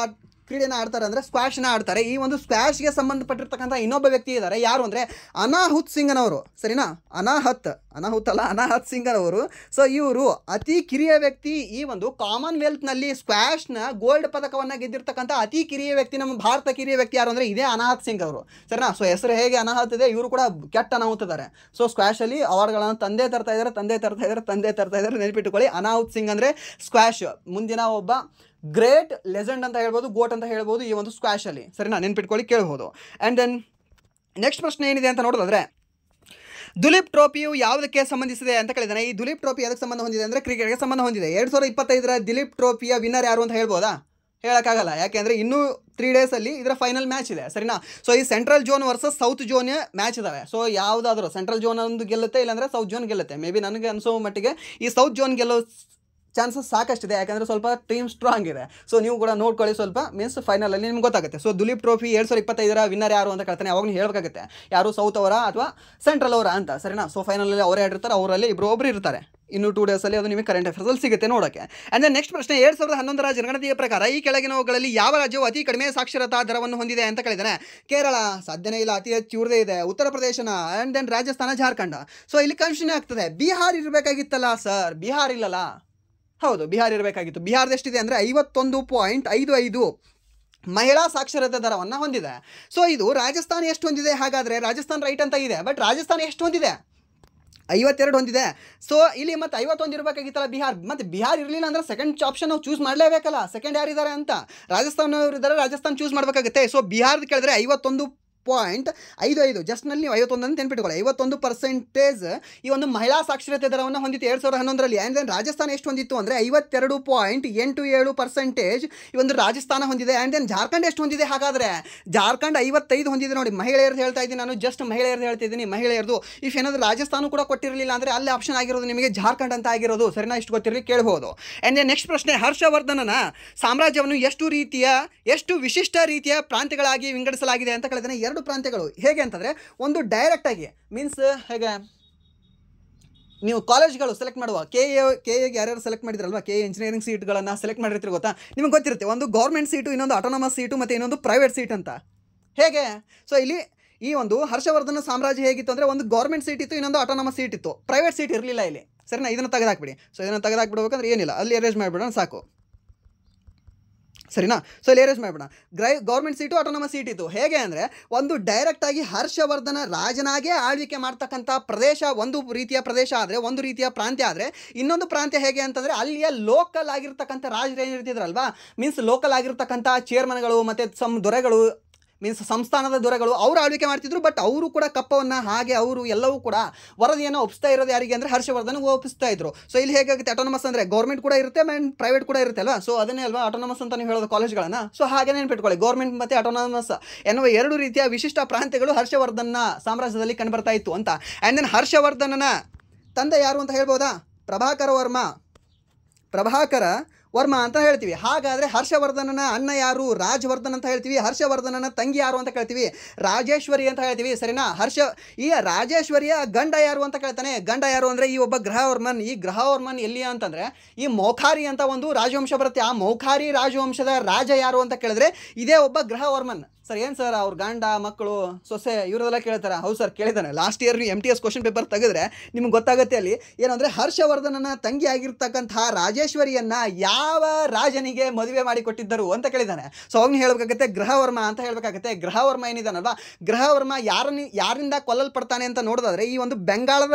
ಕ್ರೀಡೆನ ಆಡ್ತಾರೆ ಅಂದರೆ ಸ್ಕ್ವಾಷ್ನ ಆಡ್ತಾರೆ. ಈ ಒಂದು ಸ್ಕ್ವಾಷ್ಗೆ ಸಂಬಂಧಪಟ್ಟಿರ್ತಕ್ಕಂಥ ಇನ್ನೊಬ್ಬ ವ್ಯಕ್ತಿ ಇದ್ದಾರೆ, ಯಾರು ಅಂದರೆ ಅನಾಹುತ್ ಸಿಂಗನವರು, ಸರಿನಾ. ಅನಾಹತ್ ಅಲ್ಲ, ಅನಾಹತ್ ಸಿಂಗನವರು. ಸೊ ಇವರು ಅತಿ ಕಿರಿಯ ವ್ಯಕ್ತಿ. ಈ ಒಂದು ಕಾಮನ್ವೆಲ್ತ್ನಲ್ಲಿ ಸ್ಕ್ವಾಷ್ನ ಗೋಲ್ಡ್ ಪದಕವನ್ನು ಗೆದ್ದಿರ್ತಕ್ಕಂಥ ಅತಿ ಕಿರಿಯ ವ್ಯಕ್ತಿ, ನಮ್ಮ ಭಾರತ ಕಿರಿಯ ವ್ಯಕ್ತಿ ಯಾರು ಅಂದರೆ ಇದೇ ಅನಾಹತ್ ಸಿಂಗ್ ಅವರು, ಸರಿನಾ. ಸೊ ಹೆಸರು ಹೇಗೆ ಅನಾಹತ್ ಇದೆ, ಇವರು ಕೂಡ ಕೆಟ್ಟ ಅನಾಹುತ್ ಇದ್ದಾರೆ. ಸೊ ಸ್ಕ್ವಾಷಲ್ಲಿ ಅವಾರ್ಡ್ಗಳನ್ನು ತಂದೆ ತರ್ತಾ ಇದ್ದಾರೆ, ನೆನಪಿಟ್ಟುಕೊಳ್ಳಿ. ಅನಾಹುತ್ ಸಿಂಗ್ ಅಂದರೆ ಸ್ಕ್ವಾಷ್ ಮುಂದಿನ ಒಬ್ಬ ಗ್ರೇಟ್ ಲೆಜೆಂಡ್ ಅಂತ ಹೇಳ್ಬೋದು, ಗೋಟ್ ಅಂತ ಹೇಳ್ಬೋದು ಈ ಒಂದು ಸ್ಕ್ವಾಷಲ್ಲಿ, ಸರಿನಾ. ನೆನ್ಪಿಟ್ಕೊಳ್ಳಿ, ಕೇಳ್ಬೋದು. ಆ್ಯಂಡ್ ದೆನ್ ನೆಕ್ಸ್ಟ್ ಪ್ರಶ್ನೆ ಏನಿದೆ ಅಂತ ನೋಡೋದಾದ್ರೆ, ದುಲೀಪ್ ಟ್ರೋಫಿಯು ಯಾವುದಕ್ಕೆ ಸಂಬಂಧಿಸಿದೆ ಅಂತ ಕೇಳಿದಾನೆ. ಈ ದುಲೀಪ್ ಟ್ರೋಫಿ ಯಾವುದಕ್ಕೆ ಸಂಬಂಧ ಹೊಂದಿದೆ ಅಂದರೆ ಕ್ರಿಕೆಟ್ಗೆ ಸಂಬಂಧ ಹೊಂದಿದೆ. 2025ರ ದುಲೀಪ್ ಟ್ರೋಫಿಯ ವಿನ್ನರ್ ಯಾರು ಅಂತ ಹೇಳ್ಬೋದಾ? ಹೇಳೋಕ್ಕಾಗಲ್ಲ, ಯಾಕೆಂದರೆ ಇನ್ನೂ 3 ಡೇಸಲ್ಲಿ ಇದರ ಫೈನಲ್ ಮ್ಯಾಚ್ ಇದೆ, ಸರಿನಾ. ಸೊ ಈ central zone versus south zone match ಇದಾವೆ. ಸೊ ಯಾವುದಾದ್ರೂ ಸೆಂಟ್ರಲ್ ಝೋನ್ ಒಂದು ಗೆಲ್ಲುತ್ತೆ, ಇಲ್ಲಾಂದರೆ ಸೌತ್ ಝೋನ್ ಗೆಲ್ಲುತ್ತೆ. ಮೇ ಬಿ ನನಗೆ ಅನಿಸೋ ಮಟ್ಟಿಗೆ ಈ ಸೌತ್ ಝೋನ್ ಗೆಲ್ಲೋ ಚಾನ್ಸಸ್ ಸಾಕಷ್ಟಿದೆ, ಯಾಕಂದರೆ ಸ್ವಲ್ಪ ಟೀಮ್ ಸ್ಟ್ರಾಂಗ್ ಇದೆ. ಸೊ ನೀವು ಕೂಡ ನೋಡ್ಕೊಳ್ಳಿ, ಸ್ವಲ್ಪ ಮೀನ್ಸ್ ಫೈನಲಲ್ಲಿ ನಿಮ್ಗೆ ಗೊತ್ತಾಗುತ್ತೆ. ಸೊ ದುಲೀಪ್ ಟ್ರೋಫಿ 2025ರ ವಿನ್ನರ್ ಯಾರು ಅಂತ ಕೇಳ್ತಾನೆ. ಅವಾಗ ನೀವು ಹೇಳಬೇಕಾಗುತ್ತೆ ಯಾರು ಸೌತ್ ಅವರ ಅಥವಾ ಸೆಂಟ್ರಲ್ ಅವರ ಅಂತ, ಸರಿನಾ. ಸೊ ಫೈನಲಲ್ಲಿ ಅವರೇ ಆಡಿರ್ತಾರೆ, ಅವರಲ್ಲಿ ಒಬ್ಬರು ಇರ್ತಾರೆ. ಇನ್ನು 2 ಡೇಸಲ್ಲಿ ಅದು ನಿಮಗೆ ಕರೆಂಟ್ ಅಫೇರ್ಸಲ್ಲಿ ಸಿಗುತ್ತೆ ನೋಡೋಕ್ಕೆ. ಆ್ಯಂಡ್ ದೆನ್ ನೆಕ್ಸ್ಟ್ ಪ್ರಶ್ನೆ, 2011ರ ಜನಗಣತಿಯ ಪ್ರಕಾರ ಈ ಕೆಳಗಿನವುಗಳಲ್ಲಿ ಯಾವ ರಾಜ್ಯವು ಅತಿ ಕಡಿಮೆ ಸಾಕ್ಷರತಾ ದರವನ್ನು ಹೊಂದಿದೆ ಅಂತ ಕೇಳಿದ್ದಾನೆ. ಕೇರಳ ಸಾಧ್ಯನೇ ಇಲ್ಲ, ಅತಿ ಹೆಚ್ಚು ಇವ್ರದೇ ಇದೆ. ಉತ್ತರ ಪ್ರದೇಶನ, and then Rajasthan, Jharkhand. So ಇಲ್ಲಿ ಕನ್ಫ್ಯೂಷನ್ ಆಗ್ತದೆ, ಬಿಹಾರ್ ಇರಬೇಕಾಗಿತ್ತಲ್ಲ ಸರ್, ಬಿಹಾರ್ ಇಲ್ಲಲ್ಲ. ಹೌದು, ಬಿಹಾರ್ ಇರಬೇಕಾಗಿತ್ತು. ಬಿಹಾರದ ಎಷ್ಟಿದೆ ಅಂದರೆ 51.55 ಮಹಿಳಾ ಸಾಕ್ಷರತೆ ದರವನ್ನು ಹೊಂದಿದೆ. ಸೊ ಇದು ರಾಜಸ್ಥಾನ ಎಷ್ಟು ಹೊಂದಿದೆ ಹಾಗಾದರೆ? ರಾಜಸ್ಥಾನ ರೈಟ್ ಅಂತ ಇದೆ, ಬಟ್ ರಾಜಸ್ಥಾನ ಎಷ್ಟು ಹೊಂದಿದೆ? 52 ಹೊಂದಿದೆ. ಸೊ ಇಲ್ಲಿ ಮತ್ತೆ 51 ಇರಬೇಕಾಗಿತ್ತಲ್ಲ ಬಿಹಾರ್. ಮತ್ತು ಬಿಹಾರ್ ಇರಲಿಲ್ಲ ಅಂದರೆ ಸೆಕೆಂಡ್ ಆಪ್ಷನ್ ನಾವು ಚೂಸ್ ಮಾಡಲೇಬೇಕಲ್ಲ. ಸೆಕೆಂಡ್ ಯಾರಿದ್ದಾರೆ ಅಂತ, ರಾಜಸ್ಥಾನವ್ರು ಇದ್ದಾರೆ, ರಾಜಸ್ಥಾನ ಚೂಸ್ ಮಾಡಬೇಕಾಗುತ್ತೆ. ಸೊ ಬಿಹಾರ್ದು ಕೇಳಿದ್ರೆ 51.55 ಜಸ್ಟ್ನಲ್ಲಿ ನೀವು 51 ಅಂತ ನೆನ್ಪಿಟ್ಕೊಳ್ಳಿ. 51% ಈ ಒಂದು ಮಹಿಳಾ ಸಾಕ್ಷರತೆ ದರವನ್ನು ಹೊಂದಿತ್ತು 2011ರಲ್ಲಿ. ಆ್ಯಂಡ್ ದೆನ್ ರಾಜಸ್ಥಾನ ಎಷ್ಟು ಹೊಂದಿತ್ತು ಅಂದರೆ 52.87% ಈ ಒಂದು ರಾಜಸ್ಥಾನ ಹೊಂದಿದೆ. ಆ್ಯಂಡ್ ದೆನ್ ಜಾರ್ಖಂಡ್ ಎಷ್ಟು ಹೊಂದಿದೆ ಹಾಗಾದರೆ? ಜಾರ್ಖಂಡ್ 55 ಹೊಂದಿದೆ ನೋಡಿ. ಮಹಿಳೆಯರದು ಹೇಳ್ತಾ ಇದ್ದೀನಿ ನಾನು, ಜಸ್ಟ್ ಮಹಿಳೆಯರದು ಹೇಳ್ತಿದ್ದೀನಿ, ಮಹಿಳೆಯರದು. ಇಫ್ ಏನಾದರೂ ರಾಜಸ್ಥಾನ ಕೂಡ ಕೊಟ್ಟಿರಲಿಲ್ಲ ಅಂದರೆ ಅಲ್ಲಿ ಆಪ್ಷನ್ ಆಗಿರೋದು ನಿಮಗೆ ಜಾರ್ಖಂಡ್ ಅಂತ ಆಗಿರೋದು, ಸರಿನಾ. ಇಷ್ಟು ಗೊತ್ತಿರಲಿ, ಕೇಳ್ಬೋದು. ಆ್ಯಂಡ್ ದೆನ್ ನೆಕ್ಸ್ಟ್ ಪ್ರಶ್ನೆ, ಹರ್ಷವರ್ಧನನ ಸಾಮ್ರಾಜ್ಯವನ್ನು ಎಷ್ಟು ವಿಶಿಷ್ಟ ರೀತಿಯ ಪ್ರಾಂತ್ಯಗಳಾಗಿ ವಿಂಗಡಿಸಲಾಗಿದೆ ಅಂತ ಕೇಳಿದ್ರೆ 2 ಪ್ರಾಂತ್ಯಗಳು. ಹೇಗೆ ಅಂತಂದರೆ, ಒಂದು ಡೈರೆಕ್ಟಾಗಿ ಮೀನ್ಸ್ ಹೇಗೆ ನೀವು ಕಾಲೇಜ್ಗಳು ಸೆಲೆಕ್ಟ್ ಮಾಡುವ ಕೆ ಎಗೆ ಯಾರ್ಯಾರು ಸೆಲೆಕ್ಟ್ ಮಾಡಿದ್ರಲ್ವ, ಕೆ ಎ ಇಂಜಿನಿಯರಿಂಗ್ ಸೀಟ್ಗಳನ್ನು ಸೆಲೆಕ್ಟ್ ಮಾಡಿರ್ತೀರಿ ಗೊತ್ತಾ, ನಿಮಗೆ ಗೊತ್ತಿರುತ್ತೆ. ಒಂದು ಗೌರ್ಮೆಂಟ್ ಸೀಟು, ಇನ್ನೊಂದು ಆಟೋನಮಸ್ ಸೀಟು, ಮತ್ತು ಇನ್ನೊಂದು ಪ್ರೈವೇಟ್ ಸೀಟ್ ಅಂತ. ಹೇಗೆ? ಸೊ ಇಲ್ಲಿ ಈ ಒಂದು ಹರ್ಷವರ್ಧನ ಸಾಮ್ರಾಜ್ಯ ಹೇಗಿತ್ತು ಅಂದರೆ, ಒಂದು ಗೌರ್ಮೆಂಟ್ ಸೀಟ್ ಇತ್ತು, ಇನ್ನೊಂದು ಆಟೋನಮಸ್ ಸೀಟ್ ಇತ್ತು, ಪ್ರೈವೇಟ್ ಸೀಟ್ ಇರಲಿಲ್ಲ ಇಲ್ಲಿ, ಸರಿನಾ. ಇದನ್ನು ತೆಗೆದಾಕ್ಬಿಡಿ. ಸೊ ಇದನ್ನು ತೆಗೆದಾಕ್ಬಿಡ್ಬೇಕಂದ್ರೆ ಏನಿಲ್ಲ, ಅಲ್ಲಿ ಅರೇಂಜ್ ಮಾಡಿಬಿಡೋಣ ಸಾಕು, ಸರಿನಾ. ಸೊ ಇಲ್ಲಿ ಅರೇಂಜ್ ಮಾಡಿಬಿಡೋಣ. ಗೌರ್ಮೆಂಟ್ ಸೀಟು, ಆಟೋನಮಸ್ ಸೀಟ್ ಇತ್ತು. ಹೇಗೆ ಅಂದರೆ, ಒಂದು ಡೈರೆಕ್ಟಾಗಿ ಹರ್ಷವರ್ಧನ ರಾಜನಾಗೇ ಆಳ್ವಿಕೆ ಮಾಡ್ತಕ್ಕಂಥ ಪ್ರದೇಶ ಒಂದು ರೀತಿಯ ಪ್ರದೇಶ ಆದರೆ, ಒಂದು ರೀತಿಯ ಪ್ರಾಂತ್ಯ ಆದರೆ, ಇನ್ನೊಂದು ಪ್ರಾಂತ್ಯ ಹೇಗೆ ಅಂತಂದರೆ ಅಲ್ಲಿಯ ಲೋಕಲ್ ಆಗಿರ್ತಕ್ಕಂಥ ರಾಜರು ಏನಿರ್ತಿದ್ರಲ್ವಾ, ಮೀನ್ಸ್ ಲೋಕಲ್ ಆಗಿರ್ತಕ್ಕಂಥ ಚೇರ್ಮನ್ಗಳು ಮತ್ತು ದೊರೆಗಳು, ಮೀನ್ಸ್ ಸಂಸ್ಥಾನದ ದೊರೆಗಳು, ಅವರು ಆಳ್ವಿಕೆ ಮಾಡ್ತಿದ್ರು. ಬಟ್ ಅವರು ಕೂಡ ಕಪ್ಪವನ್ನು ಹಾಗೆ ಅವರು ಎಲ್ಲವೂ ಕೂಡ ವರದಿಯನ್ನು ಒಪ್ಪಿಸ್ತಾ ಇರೋದು ಯಾರಿಗೆ ಅಂದರೆ ಹರ್ಷವರ್ಧನ್ಗೆ ಒಪ್ಪಿಸ್ತಾ ಇದ್ರು. ಸೊ ಇಲ್ಲಿ ಹೇಗಾಗುತ್ತೆ, ಆಟೋನಮಸ್ ಅಂದರೆ ಗೌರ್ಮೆಂಟ್ ಕೂಡ ಇರುತ್ತೆ ಆ್ಯಂಡ್ ಪ್ರೈವೇಟ್ ಕೂಡ ಇರುತ್ತೆ ಅಲ್ವಾ. ಸೊ ಅದನ್ನೇ ಅಲ್ವಾ ಆಟೋನಮಸ್ ಅಂತ ನೀವು ಹೇಳೋದು ಕಾಲೇಜ್ಗಳನ್ನು. ಸೊ ಹಾಗೆ ನೆನ್ಪಿಟ್ಕೊಳ್ಳಿ, ಗೌರ್ಮೆಂಟ್ ಮತ್ತು ಆಟೋನಮಸ್ ಎನ್ನುವ 2 ರೀತಿಯ ವಿಶಿಷ್ಟ ಪ್ರಾಂತ್ಯಗಳು ಹರ್ಷವರ್ಧನ ಸಾಮ್ರಾಜ್ಯದಲ್ಲಿ ಕಂಡುಬರ್ತಾ ಇತ್ತು ಅಂತ. ಆ್ಯಂಡ್ ದೆನ್ ಹರ್ಷವರ್ಧನನ ತಂದೆ ಯಾರು ಅಂತ ಹೇಳ್ಬೋದಾ? ಪ್ರಭಾಕರ ವರ್ಮ. ಪ್ರಭಾಕರ ವರ್ಮ ಅಂತ ಹೇಳ್ತೀವಿ. ಹಾಗಾದರೆ ಹರ್ಷವರ್ಧನನ ಅಣ್ಣ ಯಾರು? ರಾಜವರ್ಧನ್ ಅಂತ ಹೇಳ್ತೀವಿ. ಹರ್ಷವರ್ಧನನ ತಂಗಿ ಯಾರು ಅಂತ ಕೇಳ್ತೀವಿ? ರಾಜೇಶ್ವರಿ ಅಂತ ಹೇಳ್ತೀವಿ, ಸರಿನಾ? ಈ ರಾಜೇಶ್ವರಿಯ ಗಂಡ ಯಾರು ಅಂತ ಕೇಳ್ತಾನೆ. ಗಂಡ ಯಾರು ಅಂದರೆ ಈ ಒಬ್ಬ ಗ್ರಹವರ್ಮನ್. ಈ ಗ್ರಹವರ್ಮನ್ ಎಲ್ಲಿ ಅಂತಂದರೆ ಈ ಮೌಖಾರಿ ಅಂತ ಒಂದು ರಾಜವಂಶ ಬರುತ್ತೆ. ಆ ಮೌಖಾರಿ ರಾಜವಂಶದ ರಾಜ ಯಾರು ಅಂತ ಕೇಳಿದ್ರೆ ಇದೇ ಒಬ್ಬ ಗ್ರಹವರ್ಮನ್. ಸರ್ ಏನು ಸರ್ ಅವ್ರ ಗಂಡ ಮಕ್ಕಳು ಸೊಸೆ ಇವರೆಲ್ಲ ಕೇಳ್ತಾರೆ? ಹೌದು ಸರ್ ಕೇಳಿದ್ದಾನೆ. ಲಾಸ್ಟ್ ಇಯರ್ ನೀವು MTS ಕ್ವಶನ್ ಪೇಪರ್ ತೆಗೆದ್ರೆ ನಿಮ್ಗೆ ಗೊತ್ತಾಗುತ್ತೆ ಅಲ್ಲಿ ಏನಂದರೆ ಹರ್ಷವರ್ಧನನ ತಂಗಿ ಆಗಿರ್ತಕ್ಕಂತಹ ರಾಜೇಶ್ವರಿಯನ್ನು ಯಾವ ರಾಜನಿಗೆ ಮದುವೆ ಮಾಡಿಕೊಟ್ಟಿದ್ದರು ಅಂತ ಕೇಳಿದ್ದಾನೆ. ಸೊ ಅವ್ನು ಹೇಳಬೇಕಾಗತ್ತೆ ಗ್ರಹವರ್ಮ ಅಂತ ಹೇಳಬೇಕಾಗತ್ತೆ. ಗ್ರಹವರ್ಮ ಏನಿದಾನಲ್ವಾ, ಗ್ರಹವರ್ಮ ಯಾರಿಂದ ಕೊಲ್ಲಲ್ಪಡ್ತಾನೆ ಅಂತ ನೋಡೋದಾದ್ರೆ ಈ ಒಂದು